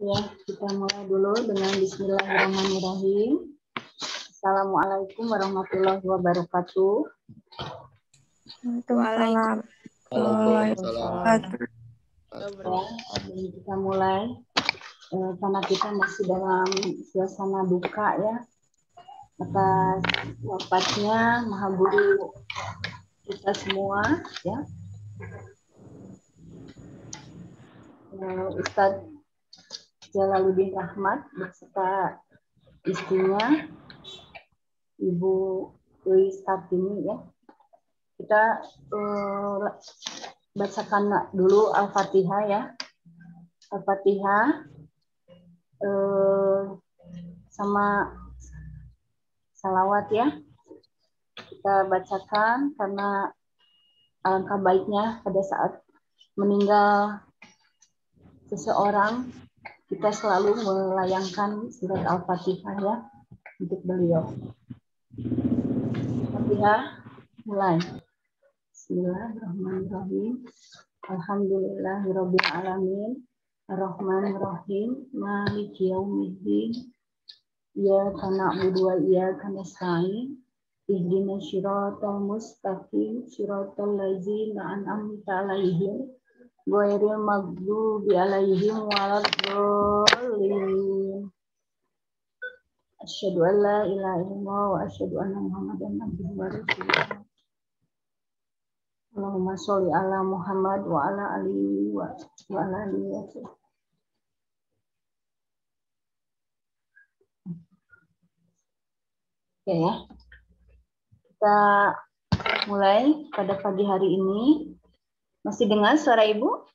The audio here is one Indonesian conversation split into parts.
Ya, kita mulai dulu dengan Bismillahirrahmanirrahim. Assalamualaikum warahmatullahi wabarakatuh. Waalaikumsalam. Ya, kita mulai karena kita masih dalam suasana duka ya atas wafatnya Maha Guru kita semua ya, Ustadz Jalaluddin Rahmat beserta istrinya Ibu Louis Kartini ya. Kita bacakan dulu Al-Fatihah ya. Al-Fatihah sama salawat ya. Kita bacakan karena alangkah baiknya pada saat meninggal seseorang kita selalu melayangkan surat Al-Fatihah ya untuk beliau. Al-Fatihah mulai. Bismillahirrahmanirrahim. Alhamdulillahirabbil alamin. Arrahmanirrahim. Maliki yaumiddin. Iyyaka na'budu wa iyyaka nasta'in. Ihdinas siratal mustaqim. Siratal ladzina an'amta 'alaihim ghairil maghdubi 'alaihim waladdallin. Asyhadu an la ilaha illallah wa asyhadu anna Muhammadan abduhu wa rasuluh. Allahumma sholli ala Muhammad wa ala alihi wa ala alihi wa sallam. Oke ya. Kita mulai pada pagi hari ini. Masih dengar suara Ibu?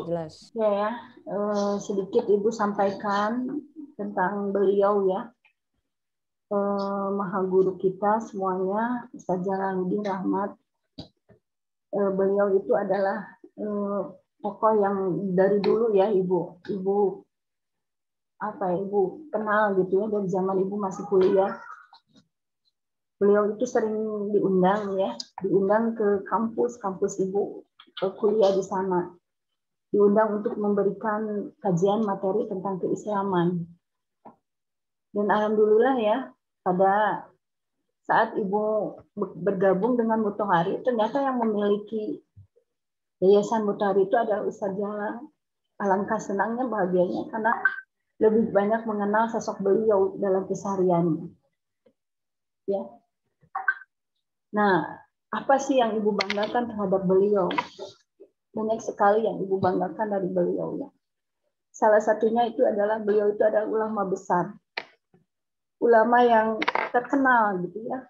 Jelas. Ya, sedikit Ibu sampaikan tentang beliau ya. Maha Guru kita semuanya, Ustadz Jalaluddin Rahmat. Beliau itu adalah tokoh yang dari dulu ya Ibu kenal gitu ya dari zaman Ibu masih kuliah. Beliau itu sering diundang ke kampus Ibu kuliah di sana. Diundang untuk memberikan kajian materi tentang keislaman. Dan alhamdulillah ya, pada saat Ibu bergabung dengan Mutahari, ternyata yang memiliki Yayasan Mutahari itu adalah Ustadz Jala. Alangkah senangnya, bahagianya, karena lebih banyak mengenal sosok beliau dalam kesehariannya. Ya. Nah, apa sih yang Ibu banggakan terhadap beliau? Banyak sekali yang Ibu banggakan dari beliau ya. Salah satunya itu adalah beliau itu adalah ulama besar. Ulama yang terkenal gitu ya.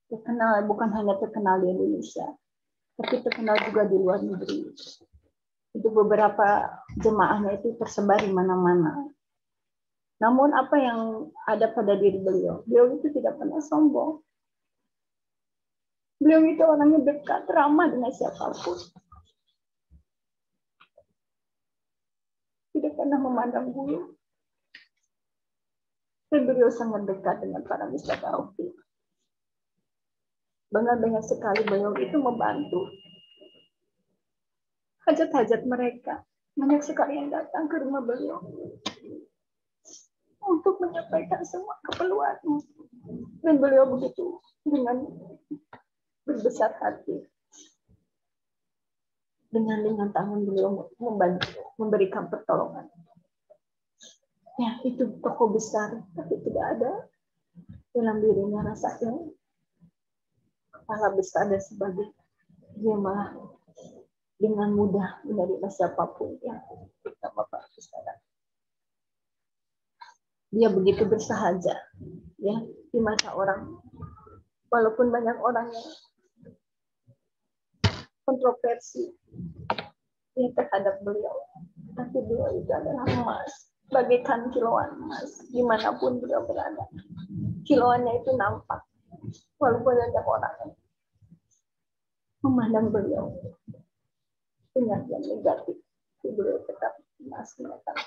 Terkenal, bukan hanya terkenal di Indonesia, tapi terkenal juga di luar negeri. Itu beberapa jemaahnya itu tersebar di mana-mana. Namun apa yang ada pada diri beliau? Beliau itu tidak pernah sombong. Beliau itu orangnya dekat, ramah dengan siapapun. Tidak pernah memandang bulu. Dan beliau sangat dekat dengan para mustaqawfi. Banyak sekali beliau itu membantu hajat-hajat mereka. Banyak sekali yang datang ke rumah beliau untuk menyampaikan semua keperluannya. Dan beliau begitu dengan berbesar hati. Dengan tangan beliau membantu, memberikan pertolongan. Ya, itu tokoh besar, tapi tidak ada dalam dirinya rasa yang kepala besar dan sebagainya. Dia malah dengan mudah menerima siapapun yang kita Bapak sekarang. Dia begitu bersahaja, ya, di mata orang. Walaupun banyak orang yang kontroversi ya, terhadap beliau, tapi beliau itu adalah emas, bagaikan kiloan emas dimanapun beliau berada. Kiloannya itu nampak, walaupun banyak orang yang memandang beliau dengan yang negatif, beliau tetap emas, menetap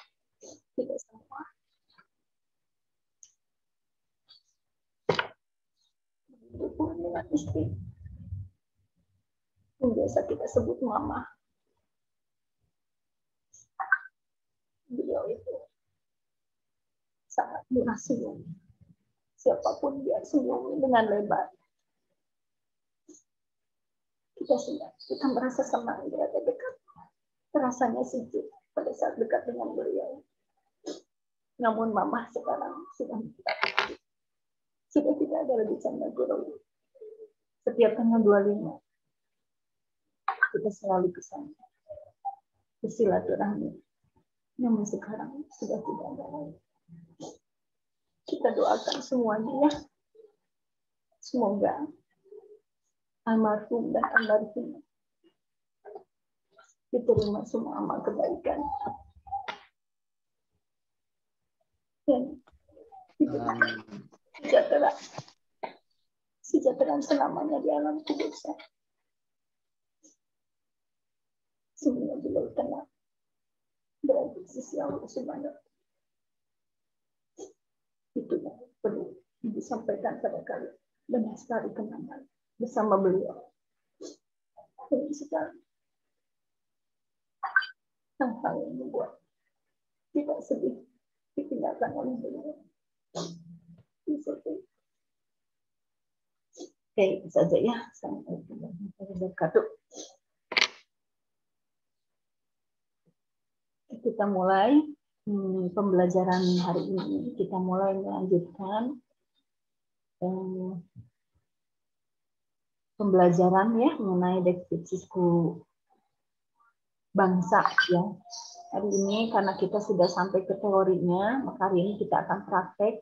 tidak semua. Begitu pun dengan istri yang biasa kita sebut mama. Murah senyum. Siapapun dia senyum dengan lebar. Kita merasa senang berada dekat. Rasanya sejuk pada saat dekat dengan beliau. Namun Mama sekarang sudah tidak ada lagi canda gurau. Setiap tanggal 25 kita selalu ke sana bersilaturahmi. Namun sekarang sudah tidak ada lagi. Kita doakan semuanya ya. Semoga almarhum dan almarhum diterima semua amal kebaikan. Dan sejahtera selamanya di alam kubur sana. Semuanya beliau tenang berada di sisi Allah Subhanahu. Itu yang perlu disampaikan pada kalian. Banyak sekali kenangan bersama beliau. Dan sekarang hal-hal yang membuat tidak sedih ditinggalkan oleh beliau. Oke, itu saja ya. Assalamualaikum warahmatullahi wabarakatuh. Kita mulai pembelajaran hari ini. Kita mulai melanjutkan pembelajaran ya mengenai deskripsi suku bangsa ya. Hari ini karena kita sudah sampai ke teorinya, maka hari ini kita akan praktek.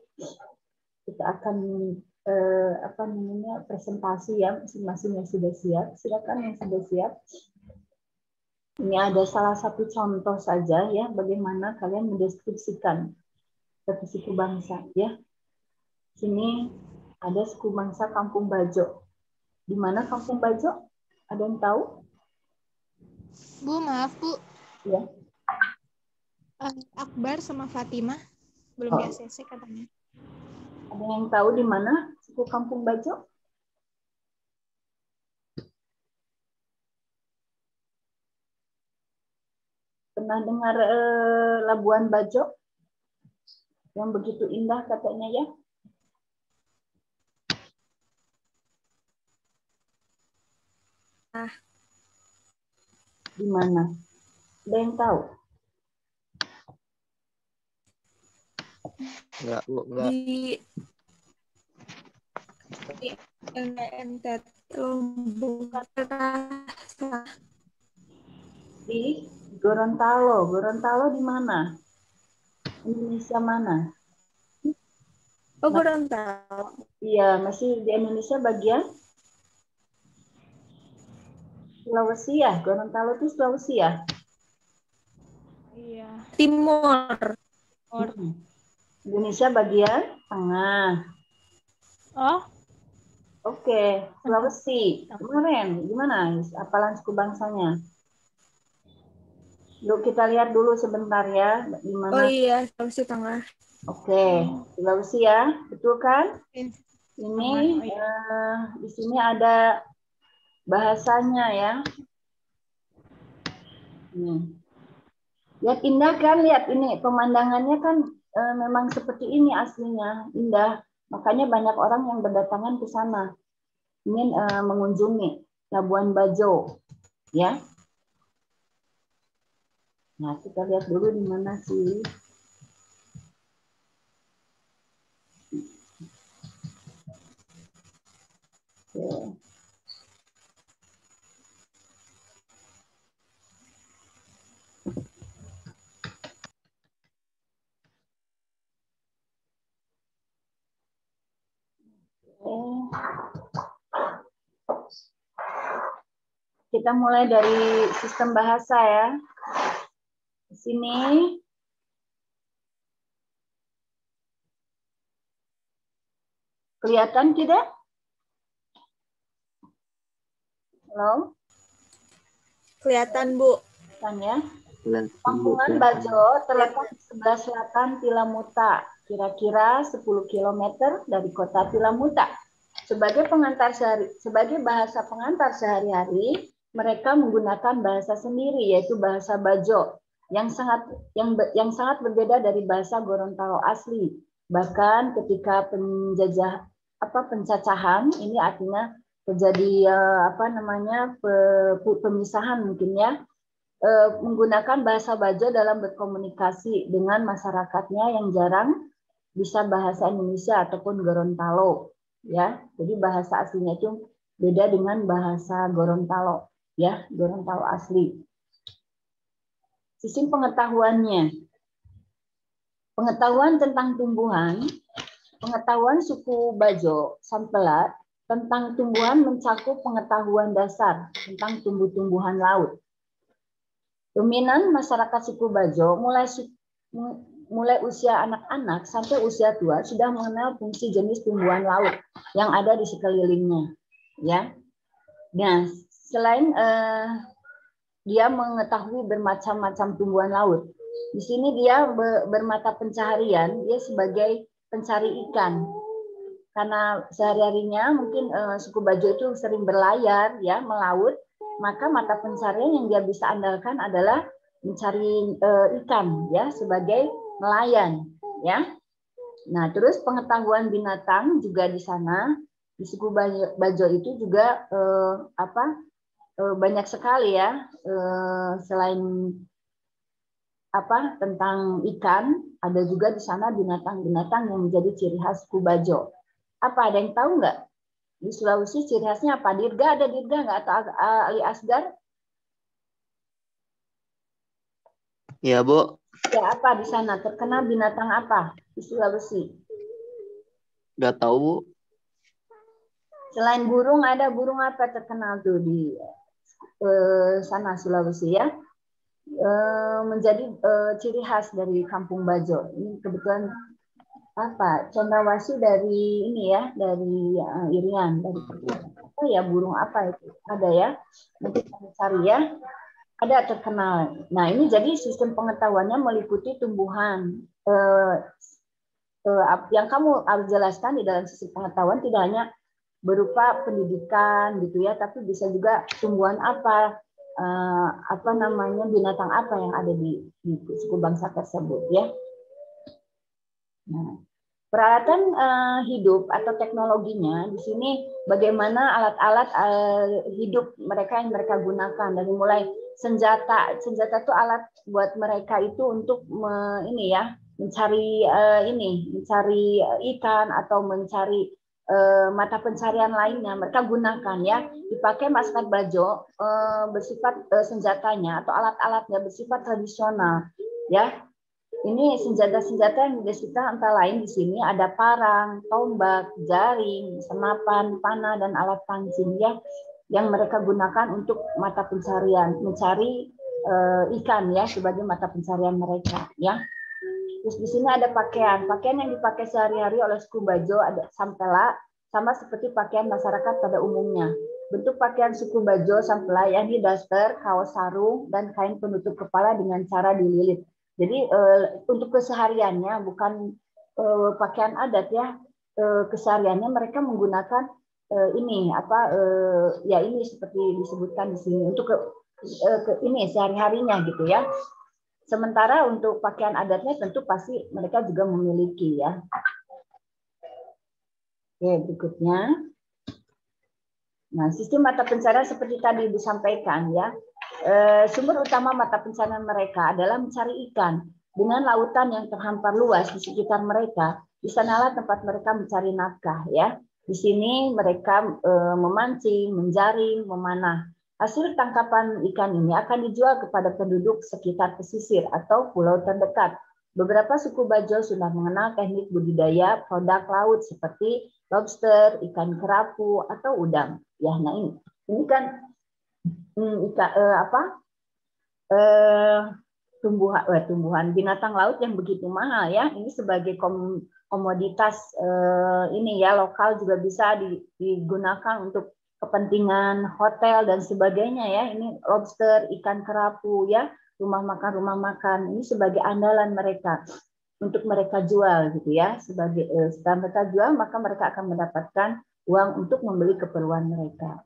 Kita akan presentasi ya, masing-masing yang sudah siap. Silakan yang sudah siap. Ini ada salah satu contoh saja ya bagaimana kalian mendeskripsikan satu suku bangsa ya. Sini ada suku bangsa Kampung Bajo. Di mana Kampung Bajo? Ada yang tahu? Bu, maaf Bu. Ya. Akbar sama Fatimah belum di ACC katanya. Ada yang tahu di mana suku Kampung Bajo? Pernah dengar Labuan Bajo? Yang begitu indah katanya ya? Di mana? Ada yang tahu? Enggak, Bu, enggak. Di NTT Lombok Di Gorontalo. Gorontalo di mana? Indonesia mana? Oh, Gorontalo. Iya, masih di Indonesia bagian Sulawesi ya? Gorontalo itu Sulawesi ya? Iya. Timur. Indonesia bagian tengah. Oh. Oke, Sulawesi. Kemarin gimana? Apalan suku bangsanya? Yuk kita lihat dulu sebentar ya. Gimana? Oh iya, Sulawesi Tengah. Oke, Sulawesi ya, betul kan? Ini di sini ada bahasanya ya. Lihat indah kan? Lihat ini pemandangannya kan memang seperti ini aslinya, indah. Makanya banyak orang yang berdatangan ke sana ingin mengunjungi Labuan Bajo, ya. Nah, kita lihat dulu di mana sih. Oke. Kita mulai dari sistem bahasa ya. Di sini kelihatan tidak? Halo? Kelihatan, Bu. Kelihatan ya. Kampungan Bajo terletak di sebelah selatan Tilamuta, kira-kira 10 km dari kota Tilamuta. Sebagai bahasa pengantar sehari-hari, mereka menggunakan bahasa sendiri yaitu bahasa Bajo yang sangat berbeda dari bahasa Gorontalo asli. Bahkan ketika pencacahan, ini artinya terjadi pemisahan mungkin ya, menggunakan bahasa Bajo dalam berkomunikasi dengan masyarakatnya yang jarang bisa bahasa Indonesia ataupun Gorontalo ya. Jadi bahasa aslinya itu beda dengan bahasa Gorontalo ya, Gorontalo asli. Sistem pengetahuannya. Pengetahuan tentang tumbuhan, pengetahuan suku Bajo Sampelat tentang tumbuhan mencakup pengetahuan dasar tentang tumbuh-tumbuhan laut. Dominan masyarakat suku Bajo mulai usia anak-anak sampai usia tua sudah mengenal fungsi jenis tumbuhan laut yang ada di sekelilingnya. Ya, nah selain dia mengetahui bermacam-macam tumbuhan laut, di sini dia bermata pencaharian, dia sebagai pencari ikan. Karena sehari-harinya mungkin suku Bajo itu sering berlayar ya, melaut, maka mata pencarian yang dia bisa andalkan adalah mencari ikan ya, sebagai nelayan ya. Nah, terus pengetahuan binatang juga di sana di suku Bajo itu juga banyak sekali ya, selain tentang ikan, ada juga di sana binatang-binatang yang menjadi ciri khas suku Bajo. Apa, ada yang tahu nggak? Di Sulawesi ciri khasnya apa? Dirga, ada Dirga nggak? Atau Ali Asgar? Ya, Bu. Ya, apa di sana? Terkenal binatang apa di Sulawesi? Nggak tahu, Bu. Selain burung, ada burung apa terkenal tuh di sana Sulawesi ya? Menjadi ciri khas dari Kampung Bajo. Ini kebetulan Cendrawasih dari ini ya, dari Irian, dari apa ya, burung apa itu? Ada ya, nanti kita cari ya. Ada terkenal. Nah, ini jadi sistem pengetahuannya meliputi tumbuhan. Yang kamu harus jelaskan di dalam sistem pengetahuan tidak hanya berupa pendidikan gitu ya, tapi bisa juga tumbuhan apa binatang apa yang ada di suku bangsa tersebut ya. Nah, peralatan hidup atau teknologinya di sini bagaimana alat-alat hidup mereka yang mereka gunakan, dari mulai senjata itu alat buat mereka itu untuk mencari ikan atau mencari mata pencarian lainnya mereka gunakan ya, dipakai masyarakat Bajo bersifat senjatanya atau alat-alatnya bersifat tradisional ya. Ini senjata-senjata yang disita antara lain di sini ada parang, tombak, jaring, senapan, panah dan alat pancing ya, yang mereka gunakan untuk mata pencarian, mencari ikan ya sebagai mata pencarian mereka ya. Terus di sini ada pakaian yang dipakai sehari-hari oleh suku Bajo ada sampela, sama seperti pakaian masyarakat pada umumnya. Bentuk pakaian suku Bajo sampela yakni daster, kaos sarung, dan kain penutup kepala dengan cara dililit. Jadi untuk kesehariannya bukan pakaian adat ya, kesehariannya mereka menggunakan ini seperti disebutkan di sini untuk ini sehari-harinya gitu ya. Sementara untuk pakaian adatnya tentu pasti mereka juga memiliki ya. Oke, berikutnya. Nah, sistem mata pencarian seperti tadi disampaikan ya. Sumber utama mata pencarian mereka adalah mencari ikan. Dengan lautan yang terhampar luas di sekitar mereka, di sanalah tempat mereka mencari nafkah ya. Di sini mereka memancing, menjaring, memanah. Hasil tangkapan ikan ini akan dijual kepada penduduk sekitar pesisir atau pulau terdekat. Beberapa suku Bajo sudah mengenal teknik budidaya produk laut seperti lobster, ikan kerapu, atau udang. Ya, nah ini kan tumbuhan binatang laut yang begitu mahal ya. Ini sebagai komoditas ini ya, lokal juga bisa digunakan untuk kepentingan hotel dan sebagainya ya. Ini lobster, ikan kerapu ya, rumah makan ini sebagai andalan mereka untuk mereka jual gitu ya. Setelah mereka jual maka mereka akan mendapatkan uang untuk membeli keperluan mereka.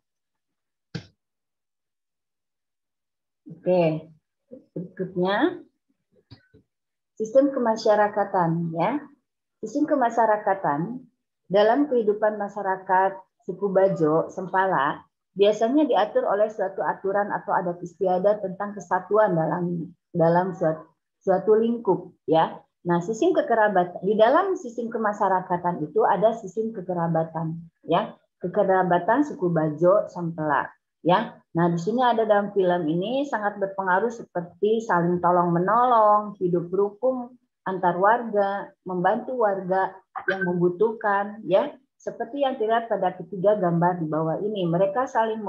Oke, berikutnya sistem kemasyarakatan ya. Sistem kemasyarakatan dalam kehidupan masyarakat suku Bajo, Sempala, biasanya diatur oleh suatu aturan atau adat istiadat tentang kesatuan dalam suatu lingkup, ya. Nah, sistem kekerabatan di dalam sistem kemasyarakatan itu ada sistem kekerabatan, ya, kekerabatan suku Bajo, Sempala, ya. Nah, di sini ada dalam film ini sangat berpengaruh seperti saling tolong menolong, hidup rukun antar warga, membantu warga yang membutuhkan, ya. Seperti yang terlihat pada ketiga gambar di bawah ini, mereka sering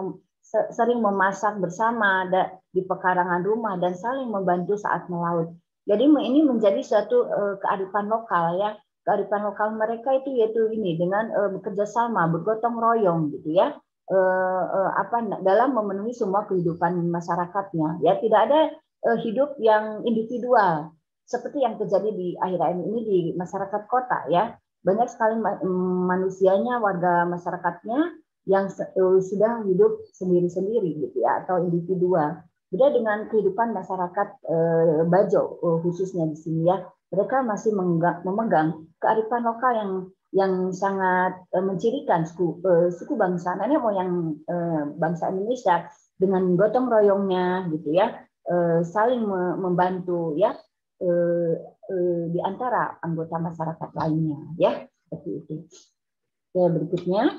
memasak bersama di pekarangan rumah dan saling membantu saat melaut. Jadi ini menjadi suatu kearifan lokal, ya. Kearifan lokal mereka itu yaitu ini dengan bekerja sama, bergotong royong gitu, ya. Dalam memenuhi semua kehidupan masyarakatnya, ya. Tidak ada hidup yang individual seperti yang terjadi di akhir-akhir ini di masyarakat kota, ya. Banyak sekali manusianya, warga masyarakatnya yang sudah hidup sendiri-sendiri gitu, ya, atau individual. Beda dengan kehidupan masyarakat Bajo khususnya di sini, ya. Mereka masih memegang kearifan lokal yang sangat mencirikan suku bangsa nenek moyang bangsa Indonesia dengan gotong royongnya gitu, ya, saling membantu, ya, di antara anggota masyarakat lainnya, ya, seperti itu. Oke, berikutnya,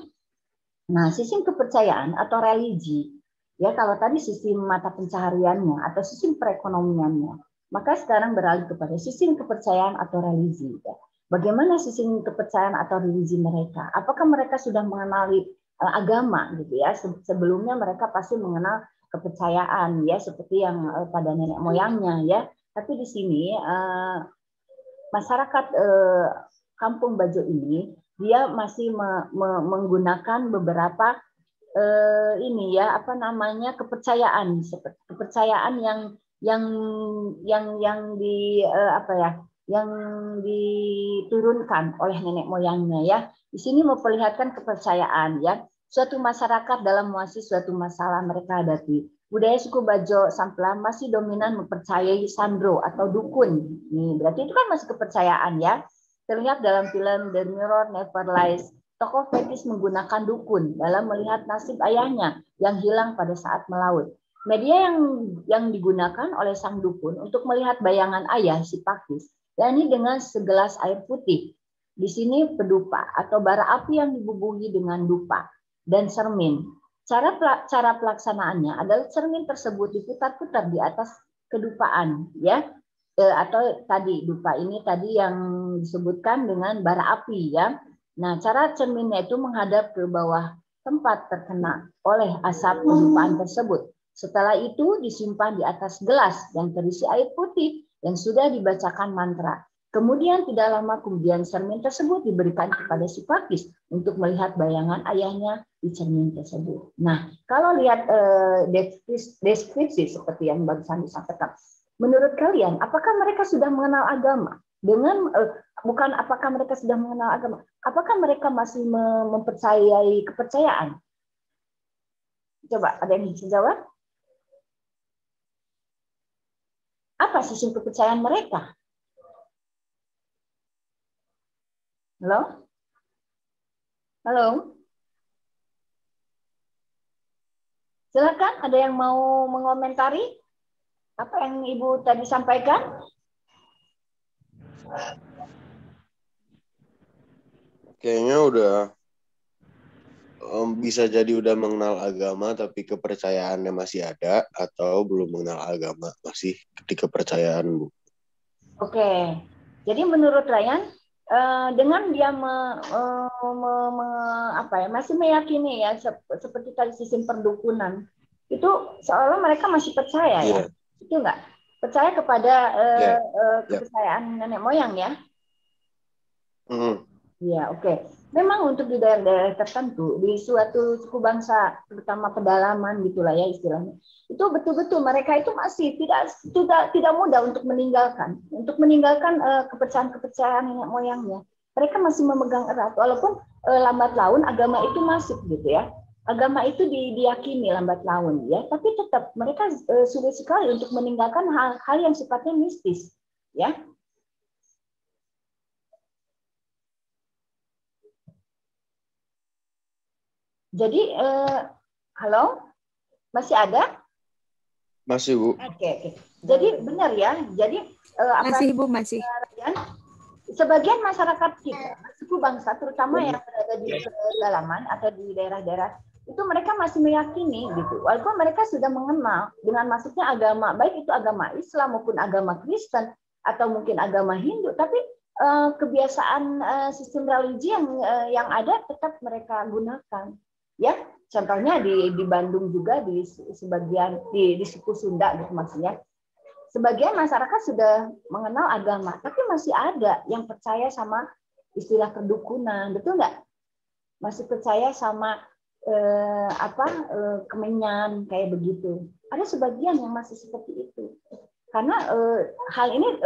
nah, sistem kepercayaan atau religi, ya, kalau tadi sistem mata pencahariannya atau sistem perekonomiannya, maka sekarang beralih kepada sistem kepercayaan atau religi, ya. Bagaimana sistem kepercayaan atau religi mereka? Apakah mereka sudah mengenali agama gitu, ya? Sebelumnya mereka pasti mengenal kepercayaan, ya, seperti yang pada nenek moyangnya, ya. Tapi di sini masyarakat Kampung Bajo ini dia masih menggunakan beberapa ini, ya, apa namanya, kepercayaan, seperti kepercayaan yang diturunkan oleh nenek moyangnya, ya. Di sini memperlihatkan kepercayaan, ya, suatu masyarakat dalam mengatasi suatu masalah mereka hadapi. Budaya suku Bajo Sempala masih dominan mempercayai sandro atau dukun. Nih, berarti itu kan masih kepercayaan, ya. Terlihat dalam film The Mirror Never Lies. Tokoh fetis menggunakan dukun dalam melihat nasib ayahnya yang hilang pada saat melaut. Media yang digunakan oleh sang dukun untuk melihat bayangan ayah si Pakis, yakni dengan segelas air putih. Di sini pedupa atau bara api yang dibubuhi dengan dupa dan sermin. Cara pelaksanaannya adalah cermin tersebut diputar-putar di atas kedupaan, ya, atau tadi dupa ini tadi yang disebutkan dengan bara api, ya. Nah, cara cerminnya itu menghadap ke bawah tempat terkena oleh asap kedupaan tersebut. Setelah itu disimpan di atas gelas yang terisi air putih yang sudah dibacakan mantra. Kemudian tidak lama kemudian cermin tersebut diberikan kepada si Pakis untuk melihat bayangan ayahnya di cermin tersebut. Nah, kalau lihat deskripsi seperti yang barusan disampaikan, menurut kalian apakah mereka sudah mengenal agama? Bukan apakah mereka sudah mengenal agama, apakah mereka masih mempercayai kepercayaan? Coba ada yang bisa jawab? Apa sistem kepercayaan mereka? Halo? Halo? Silakan, ada yang mau mengomentari apa yang Ibu tadi sampaikan? Kayaknya udah bisa jadi udah mengenal agama tapi kepercayaannya masih ada, atau belum mengenal agama masih di kepercayaan, Bu. Oke, jadi menurut Ryan, dengan dia masih meyakini, ya, seperti tadi sistem perdukunan itu seolah mereka masih percaya, ya, itu enggak percaya kepada kepercayaan nenek moyang, ya. Ya, oke. Memang untuk di daerah-daerah tertentu, di suatu suku bangsa, terutama pedalaman gitulah, ya, istilahnya, itu betul-betul mereka itu masih tidak mudah untuk meninggalkan kepercayaan nenek moyangnya. Mereka masih memegang erat, walaupun lambat laun agama itu masuk gitu, ya. Agama itu diyakini lambat laun, ya, tapi tetap mereka sulit sekali untuk meninggalkan hal-hal yang sifatnya mistis, ya. Jadi halo, masih ada? Masih, Bu. Oke. Jadi benar ya. Jadi Masih, Bu, masih. Sebagian masyarakat kita, suku bangsa, terutama yang berada di pedalaman atau di daerah-daerah, itu mereka masih meyakini gitu. Walaupun mereka sudah mengenal dengan masuknya agama, baik itu agama Islam maupun agama Kristen atau mungkin agama Hindu, tapi kebiasaan sistem religi yang ada tetap mereka gunakan. Ya, contohnya di Bandung juga di sebagian di suku Sunda gitu maksudnya. Sebagian masyarakat sudah mengenal agama, tapi masih ada yang percaya sama istilah kedukunan, betul nggak? Masih percaya sama kemenyan kayak begitu. Ada sebagian yang masih seperti itu. Karena hal ini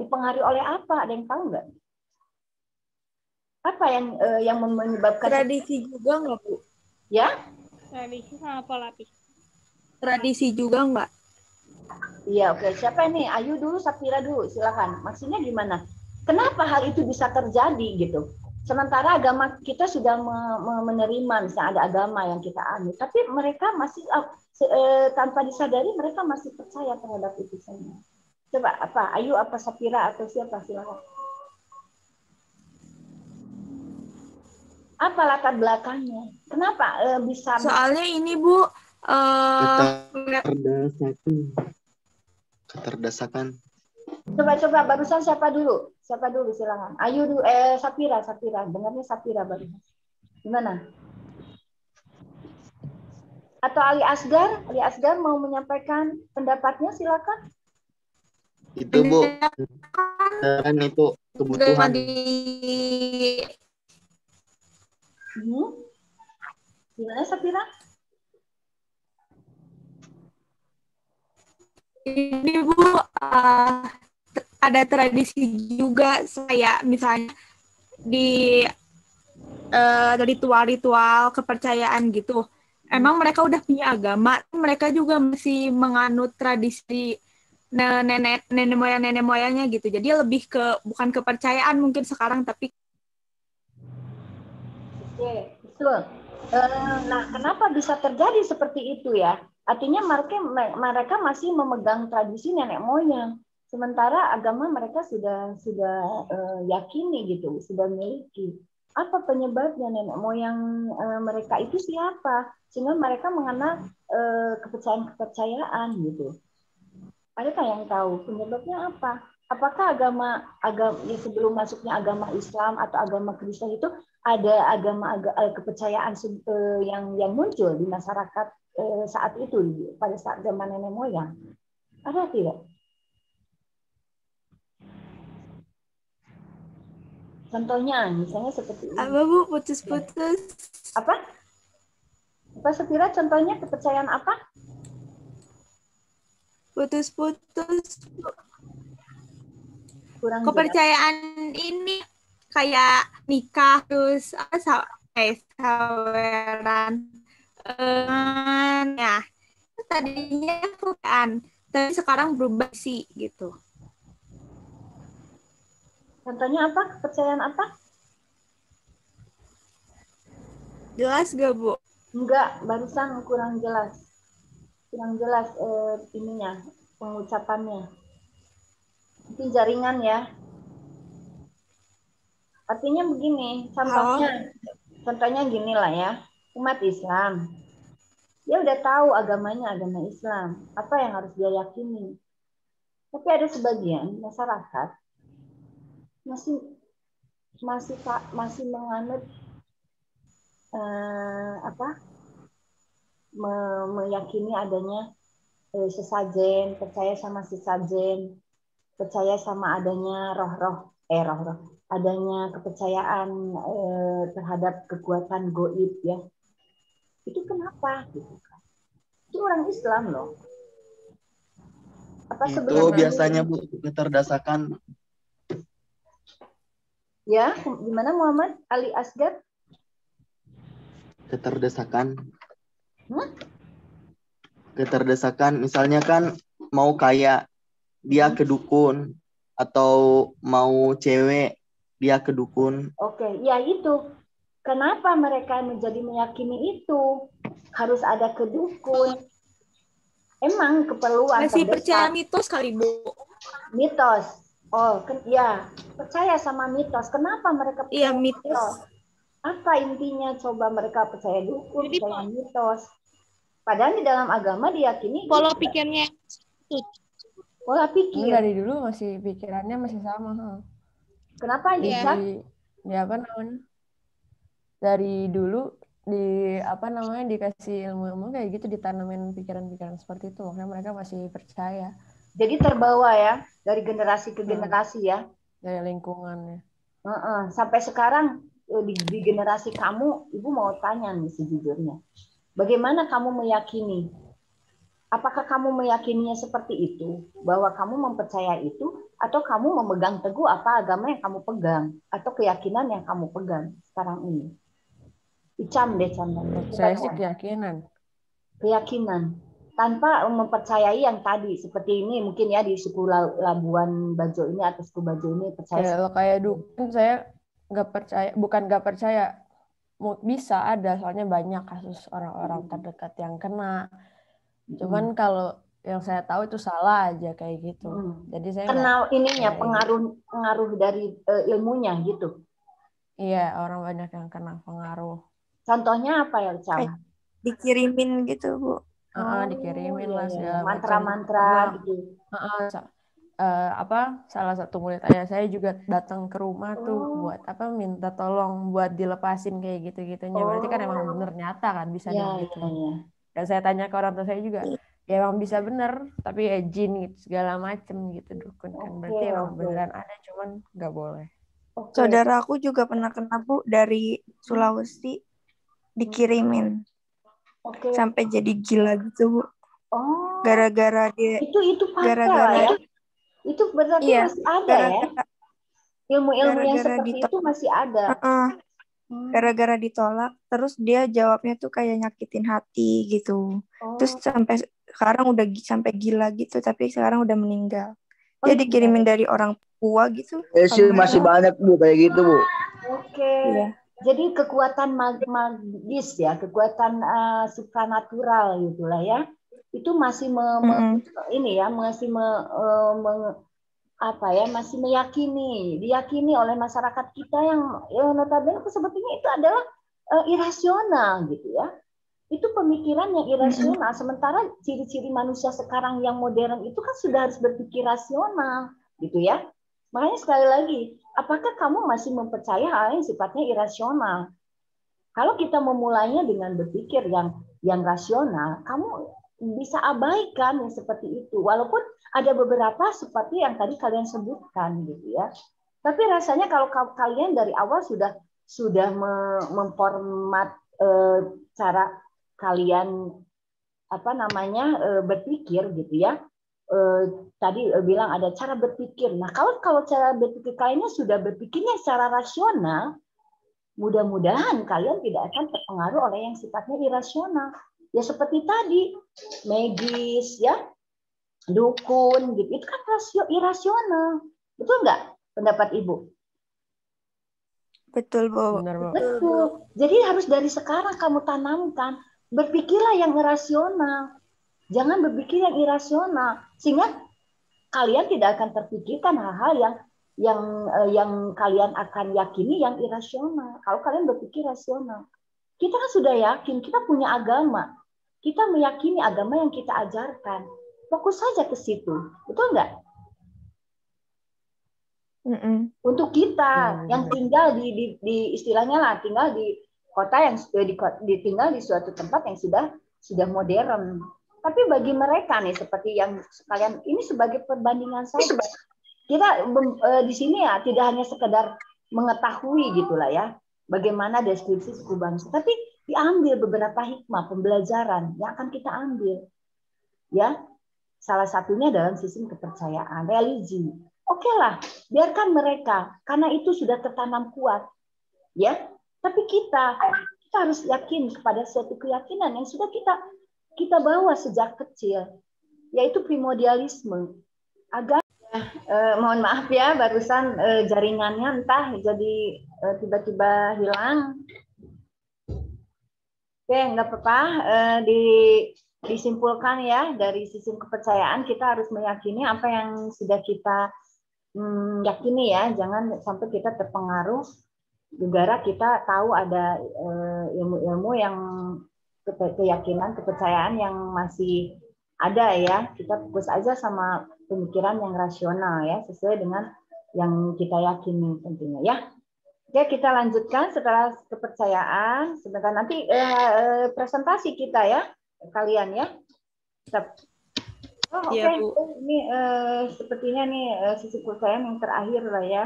dipengaruhi oleh apa? Ada yang tahu nggak? Apa yang menyebabkan tradisi juga nggak, Bu? Ya? Tradisi sama pola pikir. Tradisi juga nggak? Iya, oke. Siapa ini? Ayu dulu, Sapira dulu, silakan. Maksudnya gimana? Kenapa hal itu bisa terjadi gitu? Sementara agama kita sudah menerima, misalnya ada agama yang kita anut, tapi mereka masih tanpa disadari mereka masih percaya terhadap itu semua. Coba apa? Ayu apa Sapira atau siapa, silakan. Apa latar belakangnya? Kenapa bisa? Soalnya ini, Bu, keterdesakan. Coba barusan siapa dulu? Siapa dulu silakan. Ayu dulu, Sapira. Dengarnya Sapira barusan. Gimana? Atau Ali Asgar mau menyampaikan pendapatnya, silakan. Itu, Bu. Dan itu kebutuhan. Gimana, Sapira? Ini, Bu, ada tradisi juga saya misalnya di ritual-ritual kepercayaan gitu. Emang mereka udah punya agama, mereka juga masih menganut tradisi nenek moyangnya gitu. Jadi lebih ke bukan kepercayaan mungkin sekarang, tapi Oke, betul. Nah, kenapa bisa terjadi seperti itu ya? Artinya mereka masih memegang tradisi nenek moyang, sementara agama mereka sudah yakini gitu, sudah miliki. Apa penyebabnya nenek moyang mereka itu siapa? Sehingga mereka mengenal kepercayaan gitu. Adakah yang tahu penyebabnya apa? Apakah agama ya sebelum masuknya agama Islam atau agama Kristen itu ada kepercayaan yang muncul di masyarakat saat itu pada saat zaman nenek moyang? Ada tidak? Contohnya misalnya seperti ini. Apa, Bu? Putus-putus. Apa Sapira, contohnya kepercayaan apa? Putus-putus. Kurang kepercayaan jelas. Ini kayak nikah terus saweran ya tadinya bukan, tapi sekarang berubah sih gitu. Contohnya apa? Kepercayaan apa? Jelas gak, Bu? Enggak, barusan kurang jelas. Ininya, pengucapannya. Mungkin jaringan ya. Artinya begini, contohnya gini lah ya. Umat Islam, dia udah tahu agamanya agama Islam, apa yang harus dia yakini. Tapi ada sebagian masyarakat masih menganut meyakini adanya sesajen, percaya sama sesajen, percaya sama adanya roh-roh, adanya kepercayaan terhadap kekuatan gaib ya. Itu kenapa? Gitu kan? Itu orang Islam loh. Apa itu biasanya Bu keterdesakan. Ya, gimana Muhammad Ali Asgar? Keterdesakan. Keterdesakan misalnya kan mau kaya dia ke dukun atau mau cewek dia ke dukun. Oke, ya itu. Kenapa mereka menjadi meyakini itu? Harus ada kedukun. Emang keperluan Masih percaya terdesak. mitos kali, Bu. Mitos. Oh, ya, percaya sama mitos. Kenapa mereka percaya Iya, mitos. Apa intinya? Coba mereka percaya dukun, Jadi, percaya mitos. Padahal di dalam agama diyakini pola pikirnya pola Ini pikir. dari dulu masih pikirannya masih sama. Kenapa Di, Lisa? di apa namanya? Dari dulu di apa namanya dikasih ilmu-ilmu kayak gitu, ditanamin pikiran-pikiran seperti itu, makanya mereka masih percaya Jadi terbawa ya dari generasi ke generasi ya. dari lingkungannya. Sampai sekarang di generasi kamu, Ibu mau tanya nih sejujurnya. Bagaimana kamu meyakini? Apakah kamu meyakininya seperti itu? Bahwa kamu mempercaya itu? Atau kamu memegang teguh apa agama yang kamu pegang? Atau keyakinan yang kamu pegang sekarang ini? Icam deh, Cam. Saya sih keyakinan. Keyakinan. Tanpa mempercayai yang tadi. Seperti ini mungkin ya di suku Labuan Bajo ini atau suku Bajo ini percaya. Kalau kayak dukun saya nggak percaya, bukan nggak percaya. Bisa ada, soalnya banyak kasus orang-orang terdekat yang kena. Cuman kalau yang saya tahu itu salah aja kayak gitu. Jadi saya kenal ininya pengaruh dari ilmunya gitu. Iya, orang banyak yang kena pengaruh. Contohnya apa ya, Cam? Dikirimin gitu, Bu. Dikirimin lah segala macam. Mantra-mantra gitu. Salah satu murid ayah saya juga datang ke rumah tuh buat minta tolong buat dilepasin kayak gitu-gitunya. Berarti kan emang bener nyata kan bisa gitu. Dan saya tanya ke orang tua saya juga, ya emang bisa bener, tapi ya jin gitu segala macem gitu dukun kan. Berarti emang beneran ada, cuman nggak boleh. Saudara aku juga pernah kena, Bu, dari Sulawesi dikirimin. Sampai jadi gila gitu, Bu. Gara-gara dia itu gara-gara ya. Itu berarti masih ada ya. Ilmu-ilmu yang seperti itu masih ada. Gara-gara ditolak, terus dia jawabnya tuh kayak nyakitin hati gitu. Terus sampai sekarang udah sampai gila gitu, tapi sekarang udah meninggal. Dia dikirimin dari orang tua gitu. Masih banyak, Bu, kayak gitu, Bu. Iya. Jadi kekuatan magis ya, kekuatan supranatural gitulah ya. Itu masih masih diyakini oleh masyarakat kita yang notabene sepertinya itu adalah irasional gitu ya. Itu pemikiran yang irasional. Sementara ciri-ciri manusia sekarang yang modern itu kan sudah harus berpikir rasional gitu ya. Makanya sekali lagi, apakah kamu masih mempercaya hal yang sifatnya irasional? Kalau kita memulainya dengan berpikir yang rasional, kamu bisa abaikan yang seperti itu. Walaupun ada beberapa seperti yang tadi kalian sebutkan gitu ya. Tapi rasanya kalau kalian dari awal sudah memformat cara kalian berpikir gitu ya. Tadi bilang ada cara berpikir. Nah, kalau cara berpikir kalian sudah berpikirnya secara rasional, mudah-mudahan kalian tidak akan terpengaruh oleh yang sifatnya irasional. Ya seperti tadi, magis ya, dukun gitu. Itu kan irasional. Betul nggak pendapat Ibu? Betul, Bu. Benar, Bu. Betul. Jadi harus dari sekarang kamu tanamkan, berpikirlah yang rasional. Jangan berpikir yang irasional, sehingga kalian tidak akan terpikirkan hal-hal yang kalian akan yakini yang irasional. Kalau kalian berpikir rasional, kita kan sudah yakin kita punya agama, kita meyakini agama yang kita ajarkan. Fokus saja ke situ, betul nggak? Untuk kita yang tinggal di istilahnya lah, tinggal di kota yang tinggal di suatu tempat yang sudah modern. Tapi bagi mereka nih seperti yang sekalian ini sebagai perbandingan saja. Kita di sini ya tidak hanya sekedar mengetahui gitulah ya bagaimana deskripsi suku bangsa, tapi diambil beberapa hikmah pembelajaran yang akan kita ambil. Ya, salah satunya dalam sistem kepercayaan, religi. Oke lah, biarkan mereka karena itu sudah tertanam kuat. Ya, tapi kita harus yakin kepada suatu keyakinan yang sudah kita bawa sejak kecil, yaitu primordialisme. Mohon maaf ya, barusan jaringannya entah jadi tiba-tiba hilang. Oke, nggak apa-apa. Disimpulkan ya, dari sistem kepercayaan kita harus meyakini apa yang sudah kita yakini ya. Jangan sampai kita terpengaruh gara kita tahu ada ilmu-ilmu yang keyakinan, kepercayaan yang masih ada ya. Kita fokus aja sama pemikiran yang rasional ya, sesuai dengan yang kita yakini tentunya ya. Oke, kita lanjutkan setelah kepercayaan. Sebentar nanti presentasi kita ya, kalian ya. Oh, oke. Iya, Bu. Ini sepertinya nih sisi kepercayaan yang terakhir lah ya.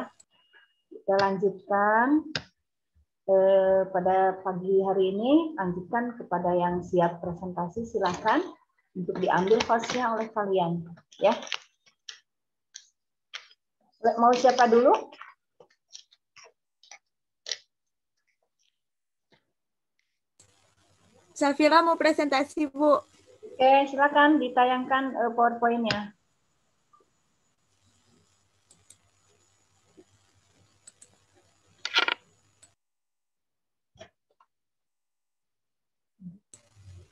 Kita lanjutkan pada pagi hari ini. Lanjutkan kepada yang siap presentasi, silakan untuk diambil hostnya oleh kalian. Ya. Mau siapa dulu? Safira mau presentasi, Bu. Oke, silakan ditayangkan PowerPoint-nya.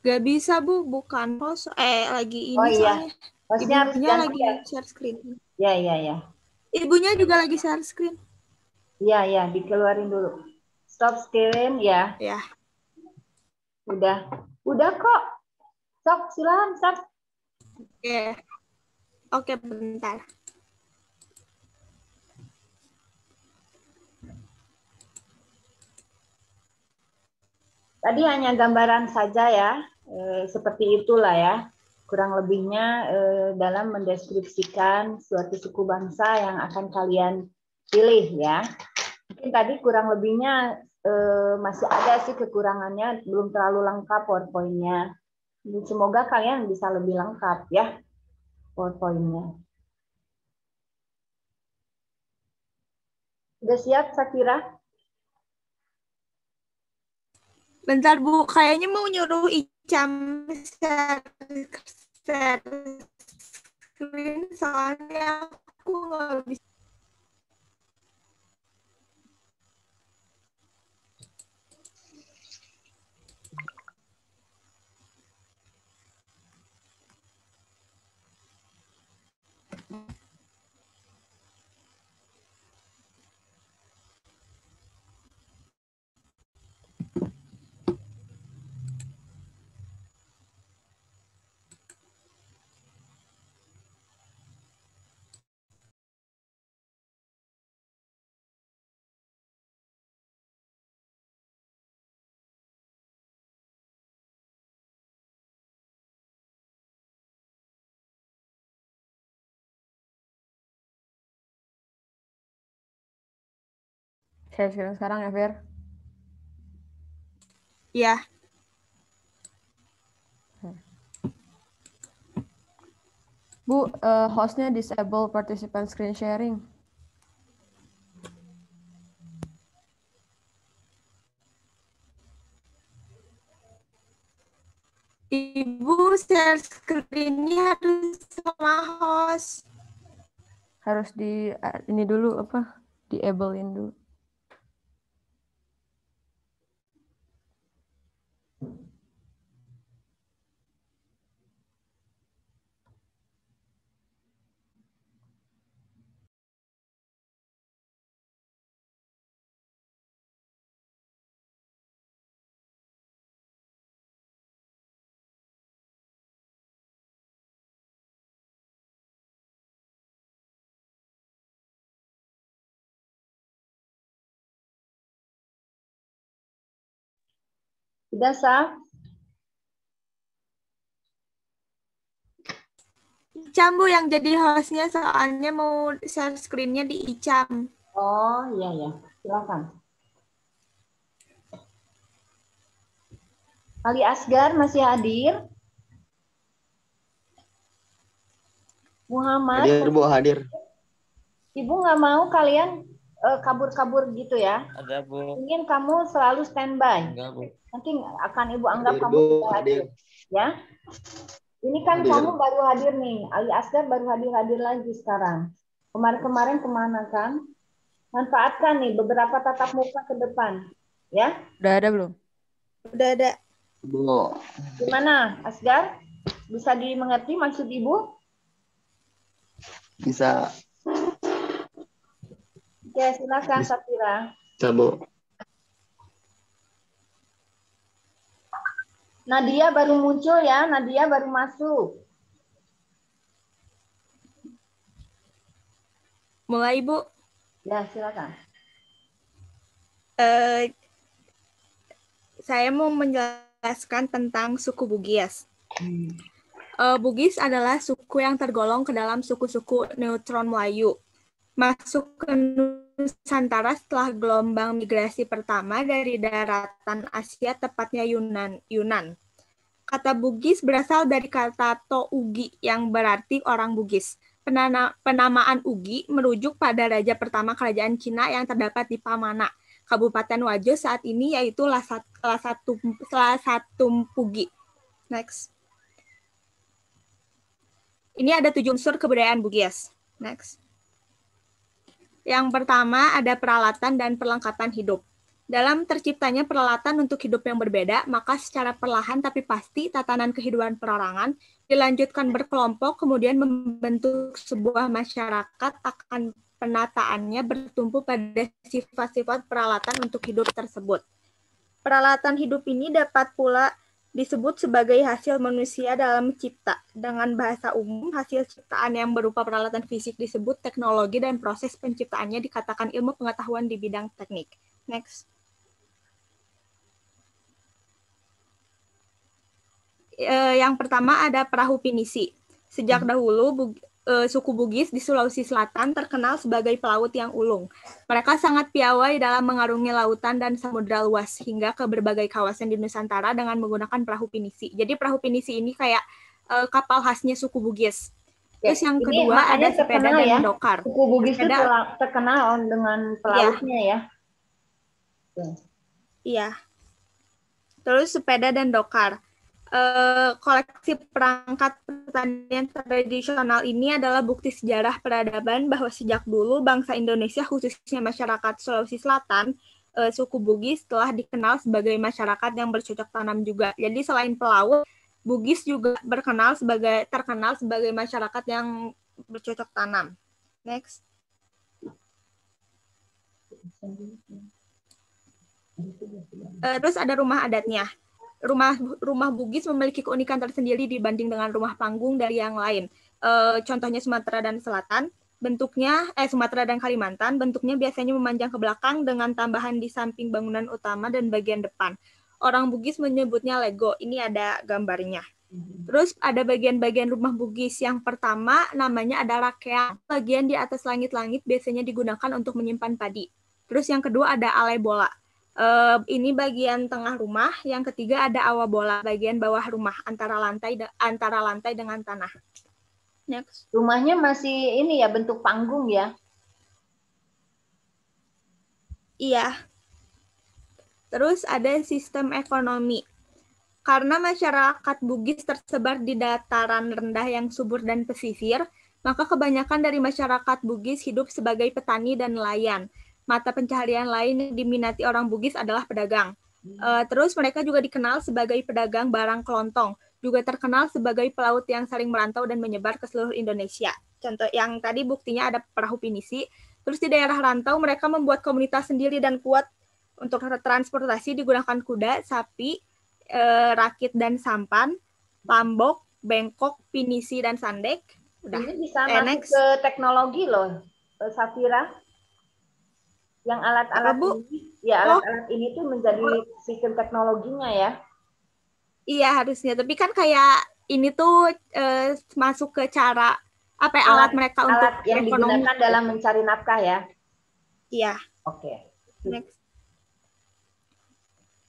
Gak bisa, Bu. Bukan host. Lagi ini Oh iya. soalnya. Hostnya harus Ibunya ganti lagi ya. share screen. Ya. Ibunya juga lagi share screen. Ya, dikeluarin dulu. Stop screen ya. Ya. Udah kok. Sok, silakan, Sok. Oke, bentar. Tadi hanya gambaran saja ya, seperti itulah ya. Kurang lebihnya dalam mendeskripsikan suatu suku bangsa yang akan kalian pilih ya. Mungkin tadi kurang lebihnya masih ada sih kekurangannya, belum terlalu lengkap PowerPoint-nya. Semoga kalian bisa lebih lengkap ya PowerPoint-nya. Sudah siap, Sakira? Bentar, Bu. Kayaknya mau nyuruh Icam share screen soalnya aku nggak bisa. Share screen sekarang ya, Fer? Ya. Bu, hostnya disable participant screen sharing. Ibu share screen-nya harus sama host. Harus ini dulu apa? Di-ablein dulu. Sudah, Sa? Icam, Bu, yang jadi hostnya soalnya mau share screen-nya di Icam. Oh, iya. Silakan. Ali Asgar masih hadir? Muhammad? Hadir, Bu, hadir. Ibu nggak mau kalian kabur-kabur gitu ya? Ada, Bu. Ingin kamu selalu standby. Enggak, Bu. Nanti akan Ibu anggap Hadir, kamu Bu, tidak hadir. hadir. Ya? Ini kan Hadir. kamu baru hadir nih. Ali Asgar baru hadir lagi sekarang. Kemarin-kemarin kemana kan? Manfaatkan nih beberapa tatap muka ke depan. Ya? Udah ada belum? Udah ada. Bu. Gimana, Asgar? Bisa dimengerti maksud Ibu? Bisa. Oke, silakan Safira. Bisa, Bu. Nadia baru muncul ya, Nadia baru masuk. Mulai, Bu. Ya, silakan. Saya mau menjelaskan tentang suku Bugis. Bugis adalah suku yang tergolong ke dalam suku-suku neutron Melayu. Masuk ke Nusantara setelah gelombang migrasi pertama dari daratan Asia, tepatnya Yunan. Kata Bugis berasal dari kata To-ugi yang berarti orang Bugis. Penamaan Ugi merujuk pada raja pertama kerajaan Cina yang terdapat di Pamana, Kabupaten Wajo saat ini, yaitu Lasatumpugi. Next. Ini ada 7 unsur kebudayaan Bugis. Next. Yang pertama ada peralatan dan perlengkapan hidup. Dalam terciptanya peralatan untuk hidup yang berbeda, maka secara perlahan tapi pasti tatanan kehidupan perorangan dilanjutkan berkelompok, kemudian membentuk sebuah masyarakat, akan penataannya bertumpu pada sifat-sifat peralatan untuk hidup tersebut. Peralatan hidup ini dapat pula disebut sebagai hasil manusia dalam mencipta. Dengan bahasa umum, hasil ciptaan yang berupa peralatan fisik disebut teknologi dan proses penciptaannya dikatakan ilmu pengetahuan di bidang teknik. Next. Yang pertama ada perahu pinisi. Sejak dahulu, suku Bugis di Sulawesi Selatan terkenal sebagai pelaut yang ulung. Mereka sangat piawai dalam mengarungi lautan dan samudera luas hingga ke berbagai kawasan di Nusantara dengan menggunakan perahu pinisi. Jadi perahu pinisi ini kayak kapal khasnya suku Bugis. Terus yang kedua ada sepeda dan dokar. Suku Bugis itu terkenal dengan pelautnya ya. Iya. Terus sepeda dan dokar. Koleksi perangkat pertanian tradisional ini adalah bukti sejarah peradaban bahwa sejak dulu bangsa Indonesia, khususnya masyarakat Sulawesi Selatan, suku Bugis telah dikenal sebagai masyarakat yang bercocok tanam juga. Jadi selain pelaut, Bugis juga terkenal sebagai masyarakat yang bercocok tanam. Next. Terus ada rumah adatnya. Rumah Bugis memiliki keunikan tersendiri dibanding dengan rumah panggung dari yang lain. Contohnya Sumatera dan Selatan, Sumatera dan Kalimantan, bentuknya biasanya memanjang ke belakang dengan tambahan di samping bangunan utama dan bagian depan. Orang Bugis menyebutnya lego. Ini ada gambarnya. Terus ada bagian-bagian rumah Bugis. Yang pertama namanya adalah keang. Bagian di atas langit-langit biasanya digunakan untuk menyimpan padi. Terus yang kedua ada alai bola. Ini bagian tengah rumah. Yang ketiga ada awa bola, bagian bawah rumah antara lantai dengan tanah. Next. Rumahnya masih ini ya, bentuk panggung ya? Iya. Terus ada sistem ekonomi. Karena masyarakat Bugis tersebar di dataran rendah yang subur dan pesisir, maka kebanyakan dari masyarakat Bugis hidup sebagai petani dan nelayan. Mata pencaharian lain yang diminati orang Bugis adalah pedagang. Terus mereka juga dikenal sebagai pedagang barang kelontong. Juga terkenal sebagai pelaut yang saling merantau dan menyebar ke seluruh Indonesia. Contoh yang tadi buktinya ada perahu pinisi. Terus di daerah rantau mereka membuat komunitas sendiri dan kuat untuk transportasi digunakan kuda, sapi, rakit dan sampan, pambok, bengkok, pinisi, dan sandek. Udah. Ini bisa masuk ke teknologi loh, Safira. Yang alat-alat ini, ya alat-alat ini tuh menjadi sistem teknologinya ya. Iya harusnya, tapi kan kayak ini tuh masuk ke cara alat mereka untuk yang ekonomi. Digunakan dalam mencari nafkah ya. Iya. Oke. Next.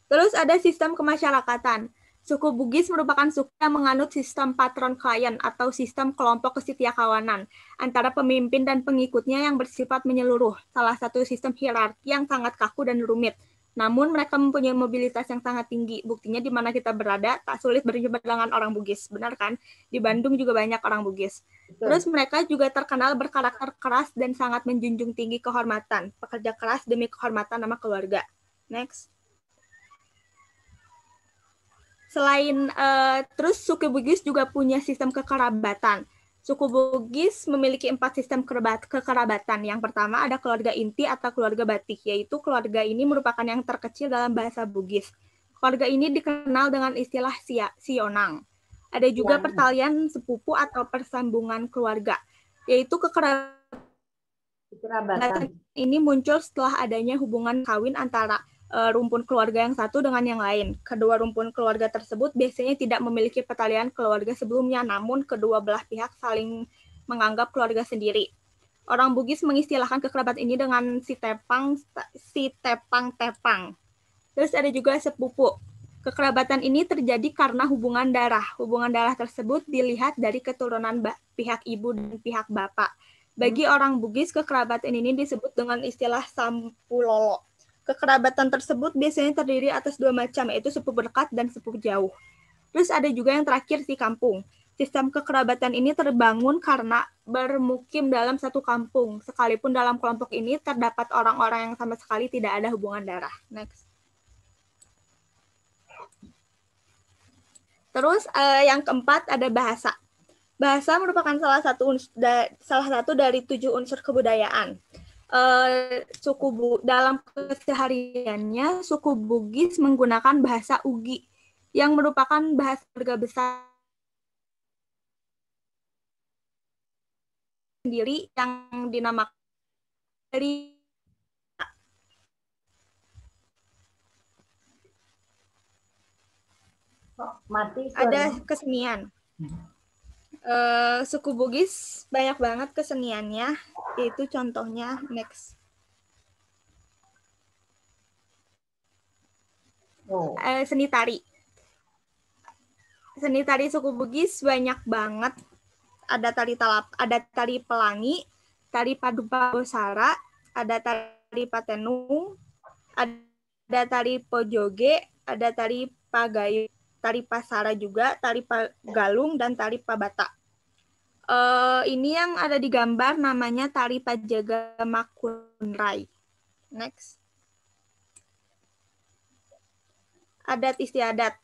Terus ada sistem kemasyarakatan. Suku Bugis merupakan suku yang menganut sistem patron klien atau sistem kelompok kesetiakawanan antara pemimpin dan pengikutnya yang bersifat menyeluruh, salah satu sistem hierarki yang sangat kaku dan rumit. Namun mereka mempunyai mobilitas yang sangat tinggi. Buktinya di mana kita berada, tak sulit berjumpa dengan orang Bugis. Benar kan? Di Bandung juga banyak orang Bugis. Terus mereka juga terkenal berkarakter keras dan sangat menjunjung tinggi kehormatan. Pekerja keras demi kehormatan nama keluarga. Next. Selain terus suku Bugis juga punya sistem kekerabatan. Suku Bugis memiliki 4 sistem kekerabatan. Yang pertama ada keluarga inti atau keluarga batik, yaitu keluarga ini merupakan yang terkecil dalam bahasa Bugis. Keluarga ini dikenal dengan istilah sionang. Ada juga pertalian sepupu atau persambungan keluarga, yaitu kekerabatan ini muncul setelah adanya hubungan kawin antara rumpun keluarga yang satu dengan yang lain. Kedua rumpun keluarga tersebut biasanya tidak memiliki pertalian keluarga sebelumnya, namun kedua belah pihak saling menganggap keluarga sendiri. Orang Bugis mengistilahkan kekerabatan ini dengan si tepang-tepang. Terus ada juga sepupu. Kekerabatan ini terjadi karena hubungan darah. Hubungan darah tersebut dilihat dari keturunan pihak ibu dan pihak bapak. Bagi orang Bugis, kekerabatan ini disebut dengan istilah sampulolo. Kekerabatan tersebut biasanya terdiri atas 2 macam, yaitu sepupu dekat dan sepupu jauh. Terus ada juga yang terakhir, si kampung. Sistem kekerabatan ini terbangun karena bermukim dalam satu kampung. Sekalipun dalam kelompok ini terdapat orang-orang yang sama sekali tidak ada hubungan darah. Next. Terus yang keempat ada bahasa. Bahasa merupakan salah satu dari 7 unsur kebudayaan. Dalam kesehariannya, suku Bugis menggunakan bahasa Ugi yang merupakan bahasa keluarga besar sendiri yang dinamakan dari ada kesenian. Suku Bugis banyak banget keseniannya, yaitu contohnya next. Seni tari. Seni tari suku Bugis banyak banget. Ada tari pelangi, tari padupabosara, ada tari patenung, ada tari pojoge, ada tari pagayu, tari pasara juga, tari pagalung, dan tari pabata. Ini yang ada di gambar namanya tari Pajaga Makunrai. Next. Adat istiadat.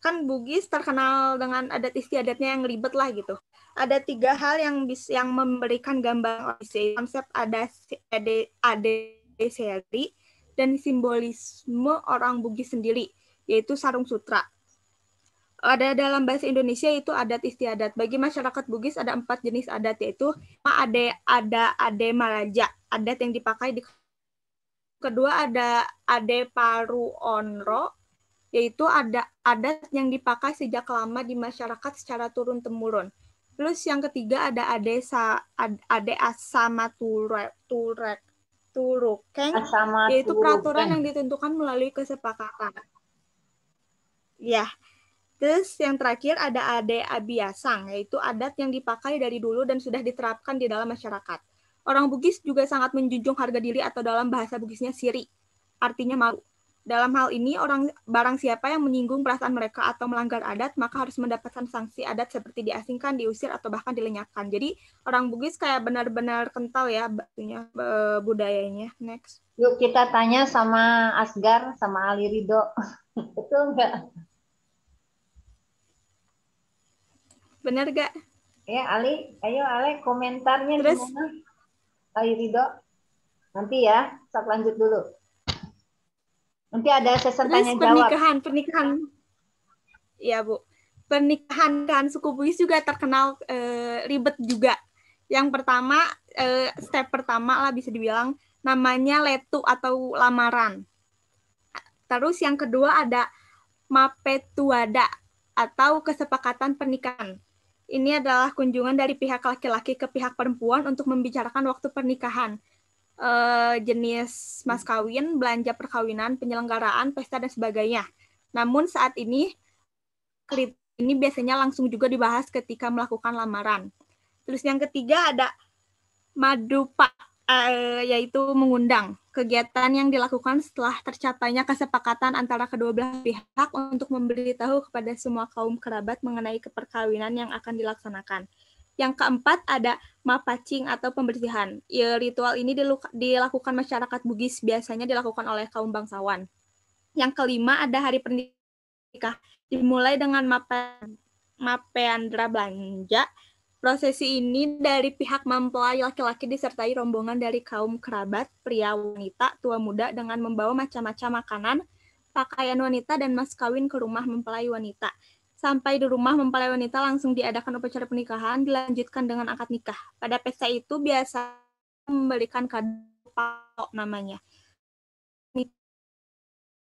Kan Bugis terkenal dengan adat istiadatnya yang ribet lah gitu. Ada 3 hal yang memberikan gambaran konsep adeseri dan simbolisme orang Bugis sendiri, yaitu sarung sutra. Ada dalam bahasa Indonesia itu adat istiadat. Bagi masyarakat Bugis ada 4 jenis adat, yaitu ade malaja, adat yang dipakai di kedua ada ade paru onro, yaitu ada adat yang dipakai sejak lama di masyarakat secara turun-temurun. Terus yang ketiga ada ade asama turukeng, yaitu peraturan yang ditentukan melalui kesepakatan. Ya. Terus yang terakhir ada ade abiasang, yaitu adat yang dipakai dari dulu dan sudah diterapkan di dalam masyarakat. Orang Bugis juga sangat menjunjung harga diri atau dalam bahasa Bugisnya siri, artinya malu. Dalam hal ini, barang siapa yang menyinggung perasaan mereka atau melanggar adat, maka harus mendapatkan sanksi adat seperti diasingkan, diusir, atau bahkan dilenyapkan. Jadi orang Bugis kayak benar-benar kental ya budayanya. Next. Yuk kita tanya sama Asgar, sama Ali Ridho. Betul nggak? Benar gak? Ya, Ali. Ayo, Ale, komentarnya terus, gimana? Ali Ridho. Nanti ya, sok lanjut dulu. Nanti ada sesi tanya-jawab. Pernikahan. Ya, Bu. Pernikahan suku Bugis juga terkenal ribet juga. Yang pertama, step pertama lah bisa dibilang, namanya letu atau lamaran. Terus yang kedua ada mapetuada atau kesepakatan pernikahan. Ini adalah kunjungan dari pihak laki-laki ke pihak perempuan untuk membicarakan waktu pernikahan, jenis mas kawin, belanja perkawinan, penyelenggaraan, pesta, dan sebagainya. Namun saat ini biasanya langsung juga dibahas ketika melakukan lamaran. Terus yang ketiga ada madupa, yaitu mengundang. Kegiatan yang dilakukan setelah tercapainya kesepakatan antara kedua belah pihak untuk memberitahu kepada semua kaum kerabat mengenai perkawinan yang akan dilaksanakan. Yang keempat ada mapacing atau pembersihan. Ritual ini dilakukan masyarakat Bugis, biasanya dilakukan oleh kaum bangsawan. Yang kelima ada hari pernikahan nikah. Dimulai dengan Mapeandra Belanja. Prosesi ini dari pihak mempelai laki-laki disertai rombongan dari kaum kerabat, pria, wanita, tua muda dengan membawa macam-macam makanan, pakaian wanita, dan mas kawin ke rumah mempelai wanita. Sampai di rumah mempelai wanita langsung diadakan upacara pernikahan, dilanjutkan dengan akad nikah. Pada pesta itu biasa memberikan kado palo namanya.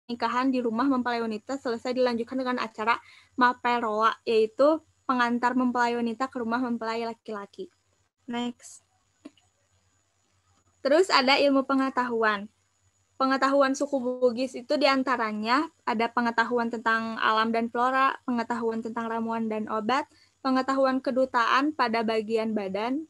Nikahan di rumah mempelai wanita selesai dilanjutkan dengan acara Maperoa, yaitu pengantar mempelai wanita ke rumah mempelai laki-laki. Next. Terus ada ilmu pengetahuan. Pengetahuan suku Bugis itu diantaranya ada pengetahuan tentang alam dan flora, pengetahuan tentang ramuan dan obat, pengetahuan kedutaan pada bagian badan,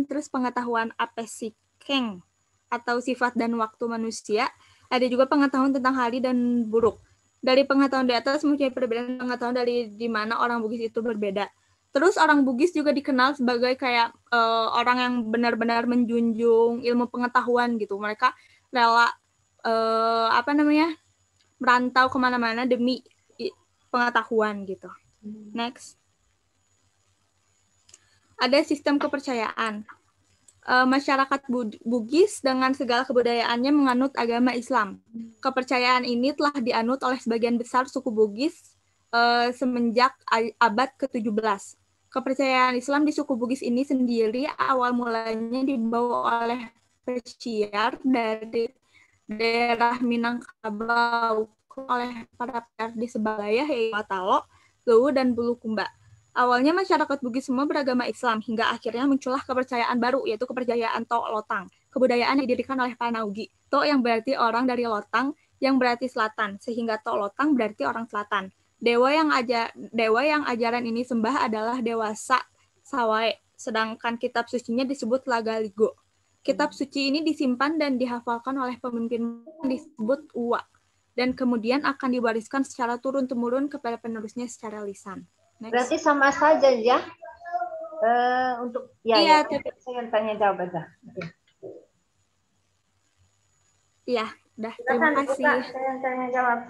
terus pengetahuan apesikeng atau sifat dan waktu manusia. Ada juga pengetahuan tentang hari dan buruk. Dari pengetahuan di atas mempunyai perbedaan pengetahuan dari di mana orang Bugis itu berbeda. Terus orang Bugis juga dikenal sebagai kayak orang yang benar-benar menjunjung ilmu pengetahuan gitu. Mereka rela merantau kemana-mana demi pengetahuan gitu. Next. Ada sistem kepercayaan. Masyarakat Bugis dengan segala kebudayaannya menganut agama Islam. Kepercayaan ini telah dianut oleh sebagian besar suku Bugis semenjak abad ke-17. Kepercayaan Islam di suku Bugis ini sendiri awal mulanya dibawa oleh pesiar dari daerah Minangkabau oleh para pesiar di Sebalaya, Watalo, Luwu, dan Bulukumba. Awalnya masyarakat Bugis semua beragama Islam, hingga akhirnya muncullah kepercayaan baru, yaitu kepercayaan Tok Lotang. Kebudayaan yang didirikan oleh Panaugi. Tok yang berarti orang dari Lotang, yang berarti selatan, sehingga Tok Lotang berarti orang selatan. Dewa yang ajaran ini sembah adalah Dewasa Sawae, sedangkan kitab sucinya disebut Lagaligo. Kitab suci ini disimpan dan dihafalkan oleh pemimpin disebut Uwa, dan kemudian akan diwariskan secara turun-temurun kepada penerusnya secara lisan. Next. Berarti sama saja ya. Untuk iya, saya tanya jawab aja. Iya, udah. Terima kasih. Saya tanya jawab.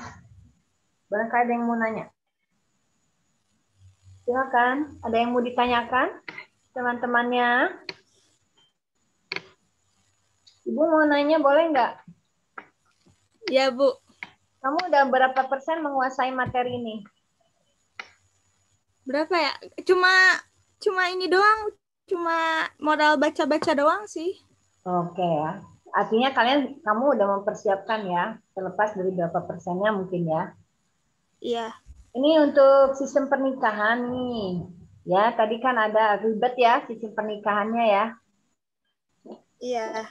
Barangkali ada yang mau nanya. Silakan. Ada yang mau ditanyakan, teman-temannya? Ibu mau nanya, boleh nggak? Ya, Bu. Kamu udah berapa persen menguasai materi ini? Berapa ya? Cuma ini doang, cuma modal baca-baca doang sih. Oke ya. Artinya kamu udah mempersiapkan ya, terlepas dari berapa persennya mungkin ya. Iya. Ini untuk sistem pernikahan nih. Ya, tadi kan ada ribet ya sistem pernikahannya ya. Iya.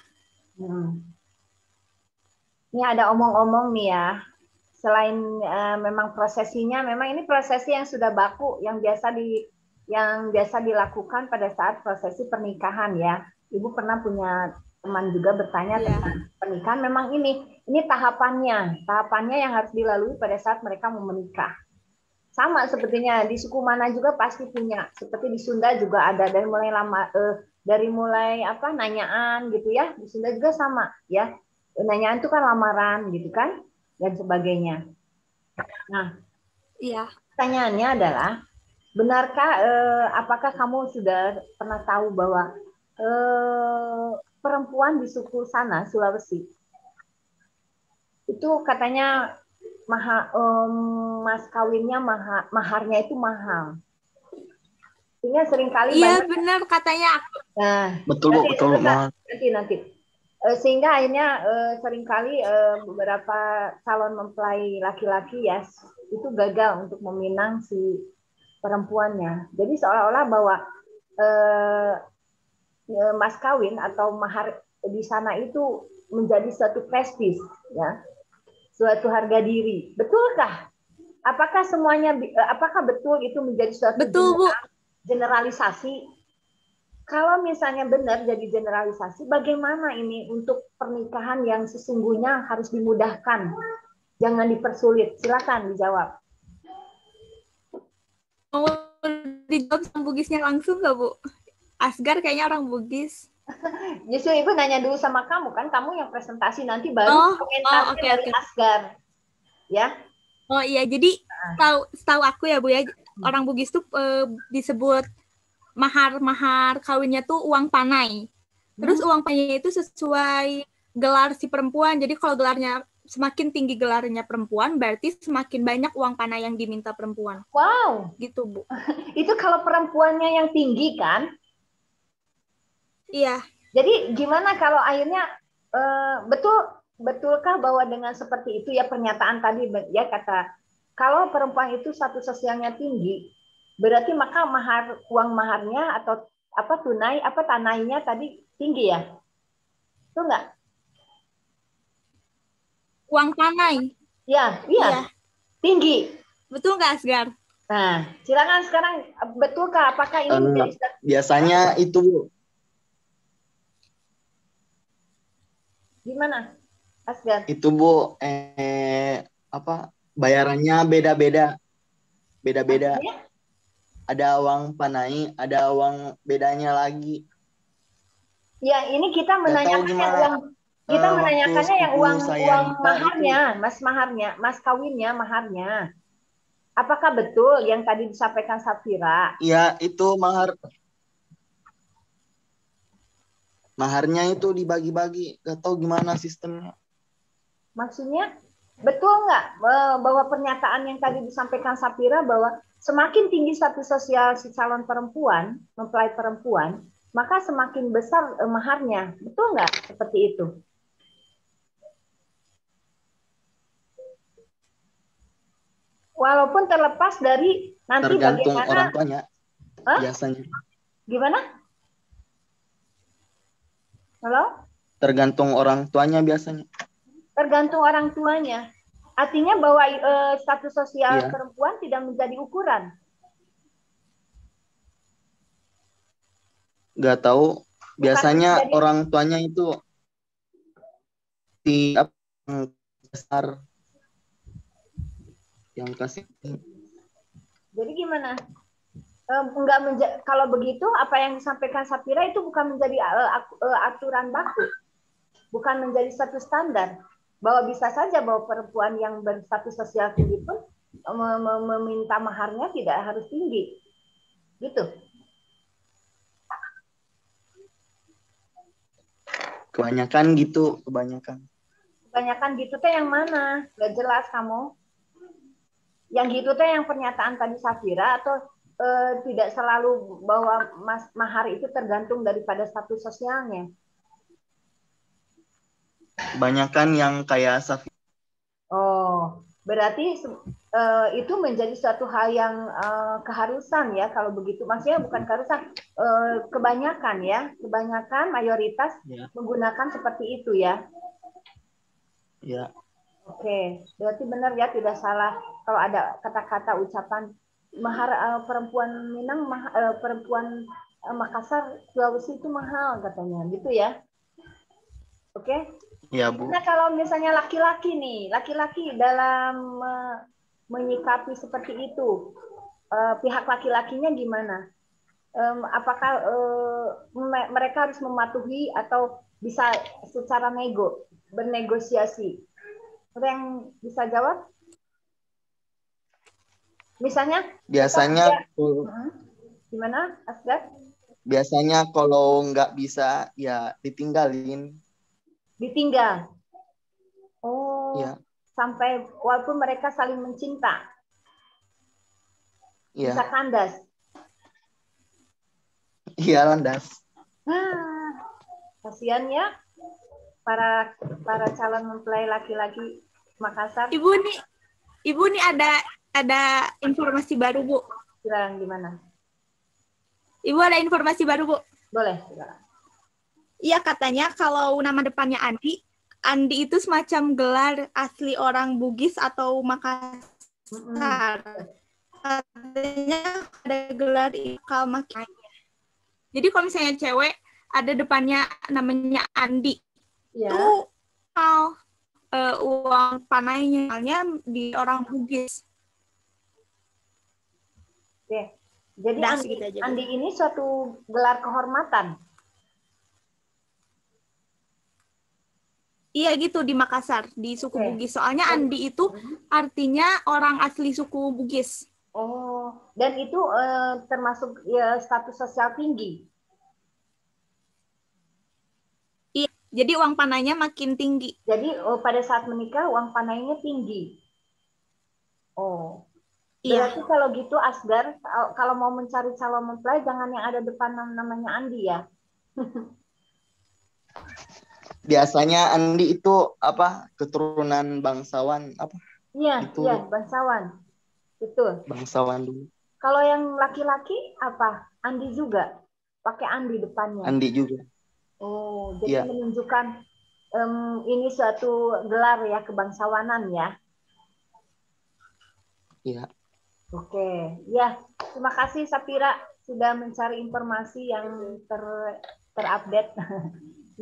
Ini ada omong-omong nih ya. Selain memang prosesinya, memang ini prosesi yang sudah baku, yang biasa dilakukan pada saat prosesi pernikahan ya. Ibu pernah punya teman juga bertanya tentang pernikahan. Memang ini tahapannya yang harus dilalui pada saat mereka mau menikah. Sama sepertinya di suku mana juga pasti punya. Seperti di Sunda juga ada dari mulai nanyaan gitu ya. Di Sunda juga sama ya. Nanyaan itu kan lamaran gitu kan. Dan sebagainya. Nah, iya. Pertanyaannya adalah, benarkah, apakah kamu sudah pernah tahu bahwa perempuan di suku sana, Sulawesi, itu katanya mas kawinnya maharnya itu mahal. Sehingga seringkali iya benar katanya. Nah, betul mahal. Nanti. Sehingga akhirnya seringkali beberapa calon mempelai laki-laki ya itu gagal untuk meminang si perempuannya. Jadi seolah-olah bahwa mas kawin atau mahar di sana itu menjadi suatu prestis, ya, suatu harga diri. Betulkah? Apakah betul itu menjadi suatu generalisasi? Kalau misalnya benar jadi generalisasi, bagaimana ini untuk pernikahan yang sesungguhnya harus dimudahkan, jangan dipersulit? Silakan dijawab. Mau dijawab sama Bugisnya langsung nggak, Bu? Asgar kayaknya orang Bugis. Justru Ibu nanya dulu sama kamu, kan kamu yang presentasi nanti baru komentasi dari Asgar. Ya. Oh iya, jadi setahu aku ya Bu ya, orang Bugis tuh disebut mahar kawinnya tuh uang panai. Terus uang panai itu sesuai gelar si perempuan. Jadi kalau gelarnya semakin tinggi gelarnya perempuan, berarti semakin banyak uang panai yang diminta perempuan. Wow. Gitu, Bu. Itu kalau perempuannya yang tinggi kan? Iya. Jadi gimana kalau akhirnya betulkah bahwa dengan seperti itu ya pernyataan tadi ya kata kalau perempuan itu status sosialnya tinggi, berarti maka uang maharnya atau apa tunai apa tanainya tadi tinggi ya? Itu enggak? Uang panai. Ya, iya. Tinggi. Betul nggak, Asgar? Nah, silakan sekarang betulkah apakah ini menjadi biasanya itu Bu. Gimana, Asgar? Itu Bu, apa bayarannya beda-beda. Artinya? Ada uang panai, ada uang bedanya lagi. Ya, ini kita menanyakan yang uang maharnya, mas kawinnya, maharnya. Apakah betul yang tadi disampaikan Safira? Iya, itu maharnya itu dibagi-bagi, gak tahu gimana sistemnya. Maksudnya betul nggak bahwa pernyataan yang tadi disampaikan Safira bahwa semakin tinggi status sosial si calon perempuan, mempelai perempuan, maka semakin besar maharnya. Betul nggak seperti itu? Walaupun terlepas dari nanti tergantung bagaimana orang tuanya. Biasanya. Gimana? Halo? Tergantung orang tuanya biasanya. Tergantung orang tuanya. Artinya bahwa status sosial perempuan tidak menjadi ukuran. Gak tahu. Biasanya orang tuanya itu besar yang kasih. Jadi gimana? Kalau begitu apa yang disampaikan Safira itu bukan menjadi aturan baku, bukan menjadi satu standar. Bahwa bisa saja bahwa perempuan yang berstatus sosial tinggi pun meminta maharnya tidak harus tinggi, gitu. Kebanyakan gitu, kebanyakan. Kebanyakan gitu teh yang mana? Gak jelas kamu. Yang gitu teh yang pernyataan tadi Safira atau tidak selalu bahwa mahar itu tergantung daripada status sosialnya? Kebanyakan yang kayak Safira. Oh, berarti itu menjadi suatu hal yang keharusan ya kalau begitu. Maksudnya bukan keharusan, kebanyakan ya, kebanyakan mayoritas menggunakan seperti itu ya. Ya. Oke, berarti benar ya, tidak salah kalau ada kata-kata ucapan mahar perempuan Minang, perempuan Makassar, Sulawesi itu mahal katanya, gitu ya. Oke. Ya, Bu. Nah, kalau misalnya laki-laki nih, laki-laki dalam menyikapi seperti itu, pihak laki-lakinya gimana? Apakah mereka harus mematuhi atau bisa secara bernegosiasi? Ada yang bisa jawab? Misalnya? Biasanya gimana, Asgar? Biasanya kalau nggak bisa ya ditinggalin. Ditinggal. Oh. Ya. Sampai walaupun mereka saling mencinta. Ya. Bisa kandas. Iya, landas. Kasihan ya para calon mempelai laki-laki Makassar. Ibu nih ada informasi baru, Bu. Silakan, gimana? Ibu ada informasi baru, Bu. Boleh, silakan. Iya, katanya kalau nama depannya Andi itu semacam gelar asli orang Bugis atau Makassar. Katanya ada gelar Kalmakanya. Jadi kalau misalnya cewek ada depannya namanya Andi, itu uang panainya di orang Bugis. Oke. Jadi Andi ini suatu gelar kehormatan. Iya gitu di Makassar, di suku Oke. Bugis. Soalnya Andi itu artinya orang asli suku Bugis. Oh, dan itu termasuk ya, status sosial tinggi. Iya, jadi uang panainya makin tinggi. Jadi pada saat menikah uang panainya tinggi. Oh, Iya, berarti kalau gitu Asgar, kalau mau mencari calon mempelai jangan yang ada depan namanya Andi ya. Biasanya Andi itu apa keturunan bangsawan apa Iya, itu iya, bangsawan. Betul. bangsawan dulu. Kalau yang laki-laki apa? Andi juga. Pakai Andi depannya. Andi juga. Oh, jadi Iya. menunjukkan ini suatu gelar ya kebangsawanan ya. Iya. Oke, ya terima kasih Sapira sudah mencari informasi yang terupdate.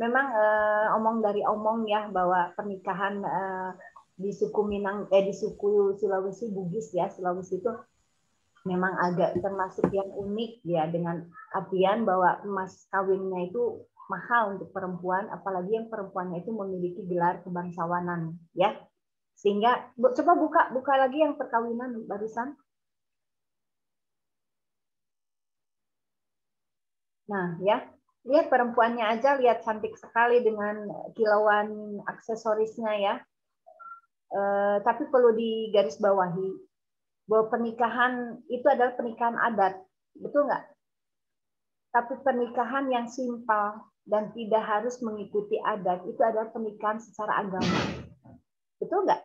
Memang omong dari omong ya bahwa pernikahan di suku Minang di suku Sulawesi Bugis ya Sulawesi itu memang agak termasuk yang unik ya dengan artian bahwa emas kawinnya itu mahal untuk perempuan, apalagi yang perempuannya itu memiliki gelar kebangsawanan ya. Sehingga coba buka lagi yang perkawinan barusan. Nah, ya. Lihat perempuannya aja lihat cantik sekali dengan kilauan aksesorisnya ya. Tapi perlu digarisbawahi bahwa pernikahan itu adalah pernikahan adat. Betul nggak? Tapi pernikahan yang simpel dan tidak harus mengikuti adat itu adalah pernikahan secara agama. Betul nggak?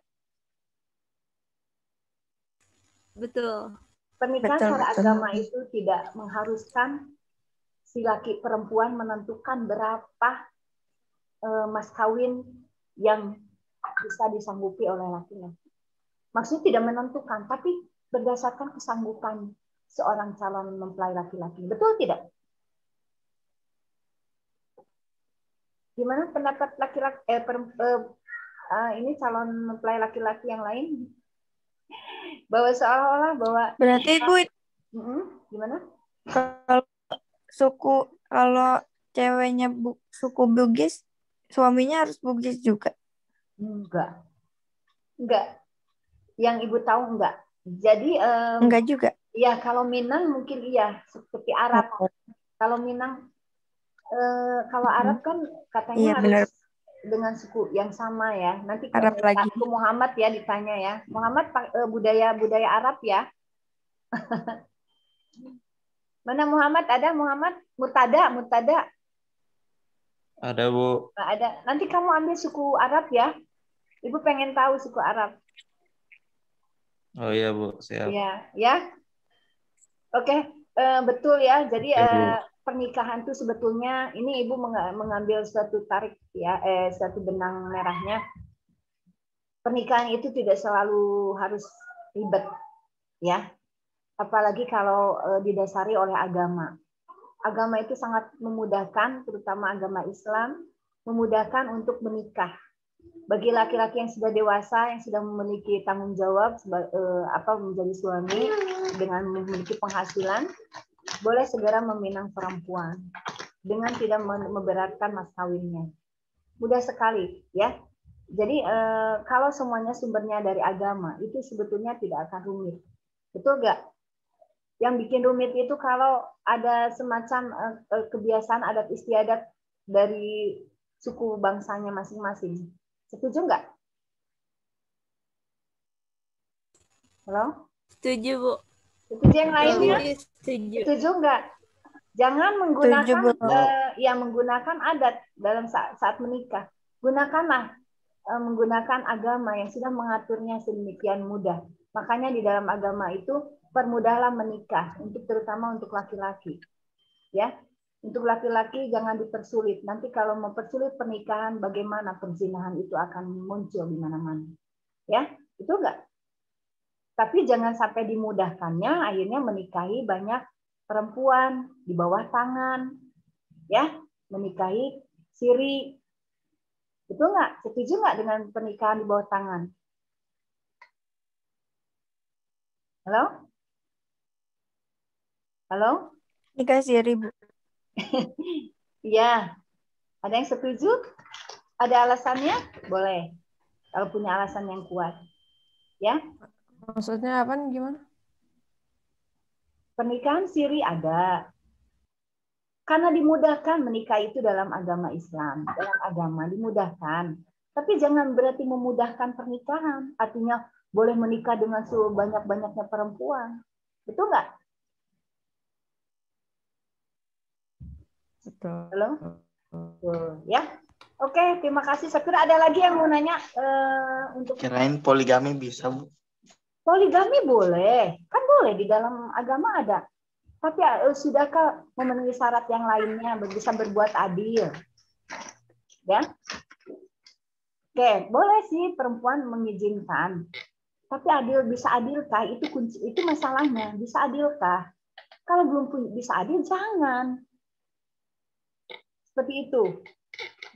betul. Pernikahan Betul, secara betul. agama itu tidak mengharuskan si laki perempuan menentukan berapa mas kawin yang bisa disanggupi oleh laki-laki. Maksudnya tidak menentukan, tapi berdasarkan kesanggupan seorang calon mempelai laki-laki. Betul tidak? Gimana pendapat laki-laki ini calon mempelai laki-laki yang lain? Bahwa seolah-olah bahwa Berarti Ibu gimana? kalau ceweknya suku Bugis, suaminya harus Bugis juga. Enggak. Yang Ibu tahu enggak. Jadi Enggak juga. ya kalau Minang mungkin iya seperti Arab. Kalau Minang kalau Arab kan katanya Iya, harus benar. dengan suku yang sama ya. Nanti Arab lagi. Aku Muhammad ya ditanya ya. Muhammad budaya Arab ya. Mana Muhammad ada Muhammad Murtada. Ada, Bu. Nah, ada. Nanti kamu ambil suku Arab ya. Ibu pengen tahu suku Arab. Oh iya, Bu. Siap. Ya, ya. Oke, betul ya. Jadi pernikahan itu sebetulnya ini Ibu mengambil suatu tarik ya, suatu benang merahnya. Pernikahan itu tidak selalu harus ribet ya. Apalagi kalau didasari oleh agama. Agama itu sangat memudahkan, terutama agama Islam, memudahkan untuk menikah. Bagi laki-laki yang sudah dewasa, yang sudah memiliki tanggung jawab menjadi suami dengan memiliki penghasilan, boleh segera meminang perempuan dengan tidak memberatkan mas kawinnya. Mudah sekali, ya. Jadi kalau semuanya sumbernya dari agama, itu sebetulnya tidak akan rumit. Betul nggak? Yang bikin rumit itu kalau ada semacam kebiasaan adat istiadat dari suku bangsanya masing-masing. Setuju nggak? Halo? Setuju, Bu. Setuju yang lainnya? Setuju. Setuju nggak? Jangan menggunakan adat dalam saat menikah. Gunakanlah menggunakan agama yang sudah mengaturnya sedemikian mudah. Makanya di dalam agama itu permudahlah menikah, terutama untuk laki-laki. Ya, untuk laki-laki jangan dipersulit. Nanti kalau mempersulit pernikahan, bagaimana perzinahan itu akan muncul di mana-mana. Ya, itu enggak. Tapi jangan sampai dimudahkannya, akhirnya menikahi banyak perempuan di bawah tangan, ya, menikahi siri. Itu enggak? Setuju enggak dengan pernikahan di bawah tangan? Halo? Halo? Nikah siri, Bu. Iya. Ada yang setuju? Ada alasannya? Boleh. Kalau punya alasan yang kuat. Ya. Maksudnya apa nih, gimana? Pernikahan siri ada. Karena dimudahkan menikah itu dalam agama Islam. Dalam agama dimudahkan. Tapi jangan berarti memudahkan pernikahan. Artinya boleh menikah dengan sebanyak-banyaknya perempuan. Betul nggak? Betul. Halo? Betul, ya. Oke, terima kasih. Saya kira ada lagi yang mau nanya untuk Kirain poligami bisa, Bu. poligami boleh. Kan boleh di dalam agama ada. Tapi sudahkah memenuhi syarat yang lainnya bisa berbuat adil? Ya. Oke, boleh sih perempuan mengizinkan. Tapi bisa adilkah? Itu kunci, itu masalahnya. Bisa adilkah? Kalau belum bisa adil, jangan. Seperti itu.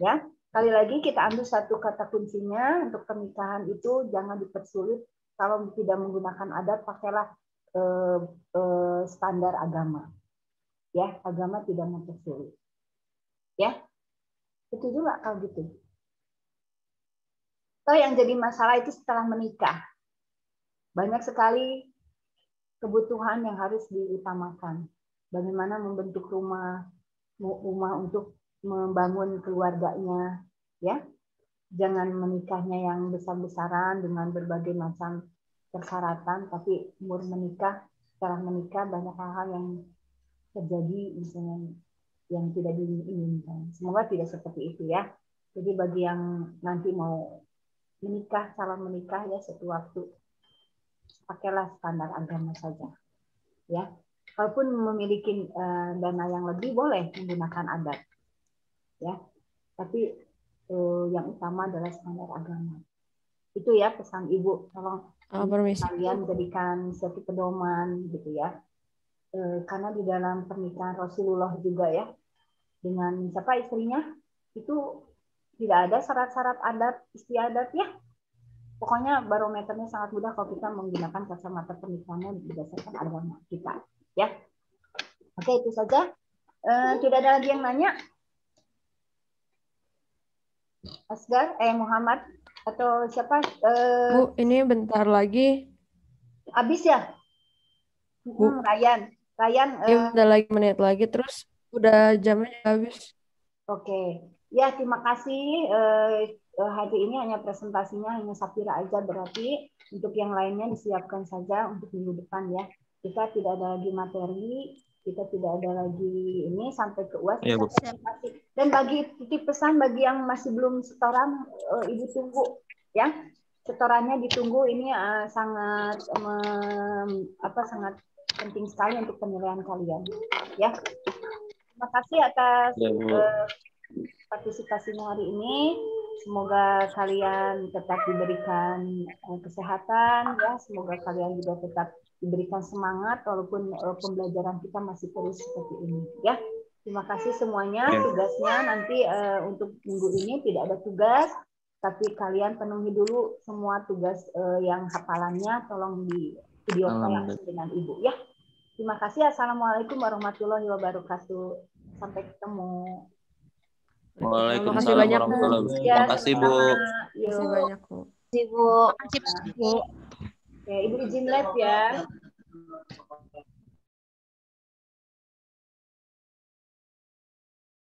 Ya. Sekali lagi kita ambil satu kata kuncinya untuk pernikahan itu jangan dipersulit. Kalau tidak menggunakan adat, pakailah standar agama. Ya, agama tidak mempersulit. Ya. Itu juga kalau gitu. Atau yang jadi masalah itu setelah menikah. Banyak sekali kebutuhan yang harus diutamakan. Bagaimana membentuk rumah untuk membangun keluarganya, ya. Jangan menikahnya yang besar-besaran dengan berbagai macam persyaratan, tapi umur menikah, setelah menikah banyak hal-hal yang terjadi misalnya yang tidak diinginkan. Semoga tidak seperti itu ya. Jadi bagi yang nanti mau menikah, calon menikah ya suatu waktu pakailah standar agama saja. Ya. Kalaupun memiliki dana yang lebih boleh menggunakan adat. Ya. Tapi yang utama adalah standar agama. Itu ya pesan Ibu, tolong kalian jadikan suatu pedoman gitu ya. Karena di dalam pernikahan Rasulullah juga ya, dengan siapa istrinya, itu tidak ada syarat-syarat adat, istiadat ya. Pokoknya barometernya sangat mudah kalau kita menggunakan kacamata pernikahannya berdasarkan agama kita. Ya. Oke, itu saja. Tidak ada lagi yang nanya? Asgar, Muhammad atau siapa? Bu, ini bentar lagi. Habis ya? Bu. Ryan. Udah lagi menit lagi, terus udah jamnya habis. Oke. Ya, terima kasih. Hari ini hanya presentasinya hanya Safira aja, berarti untuk yang lainnya disiapkan saja untuk minggu depan ya. Kita tidak ada lagi materi. Kita tidak ada lagi ini sampai ke UAS. Ya, dan bagi titip pesan bagi yang masih belum setoran, Ibu tunggu ya. Setorannya ditunggu, ini sangat sangat penting sekali untuk penilaian kalian ya. Terima kasih atas partisipasinya hari ini. Semoga kalian tetap diberikan kesehatan ya. Semoga kalian juga tetap diberikan semangat walaupun pembelajaran kita masih terus seperti ini ya. Terima kasih semuanya. Tugasnya nanti untuk minggu ini tidak ada tugas, tapi kalian penuhi dulu semua tugas yang hafalannya, tolong di video call dengan Ibu ya. Terima kasih. Assalamualaikum warahmatullahi wabarakatuh. Sampai ketemu. Waalaikumsalam warahmatullahi wabarakatuh. Terima kasih, Bu. Terima kasih banyak, Bu. Terima kasih, Bu. Ya, Ibu izin live ya.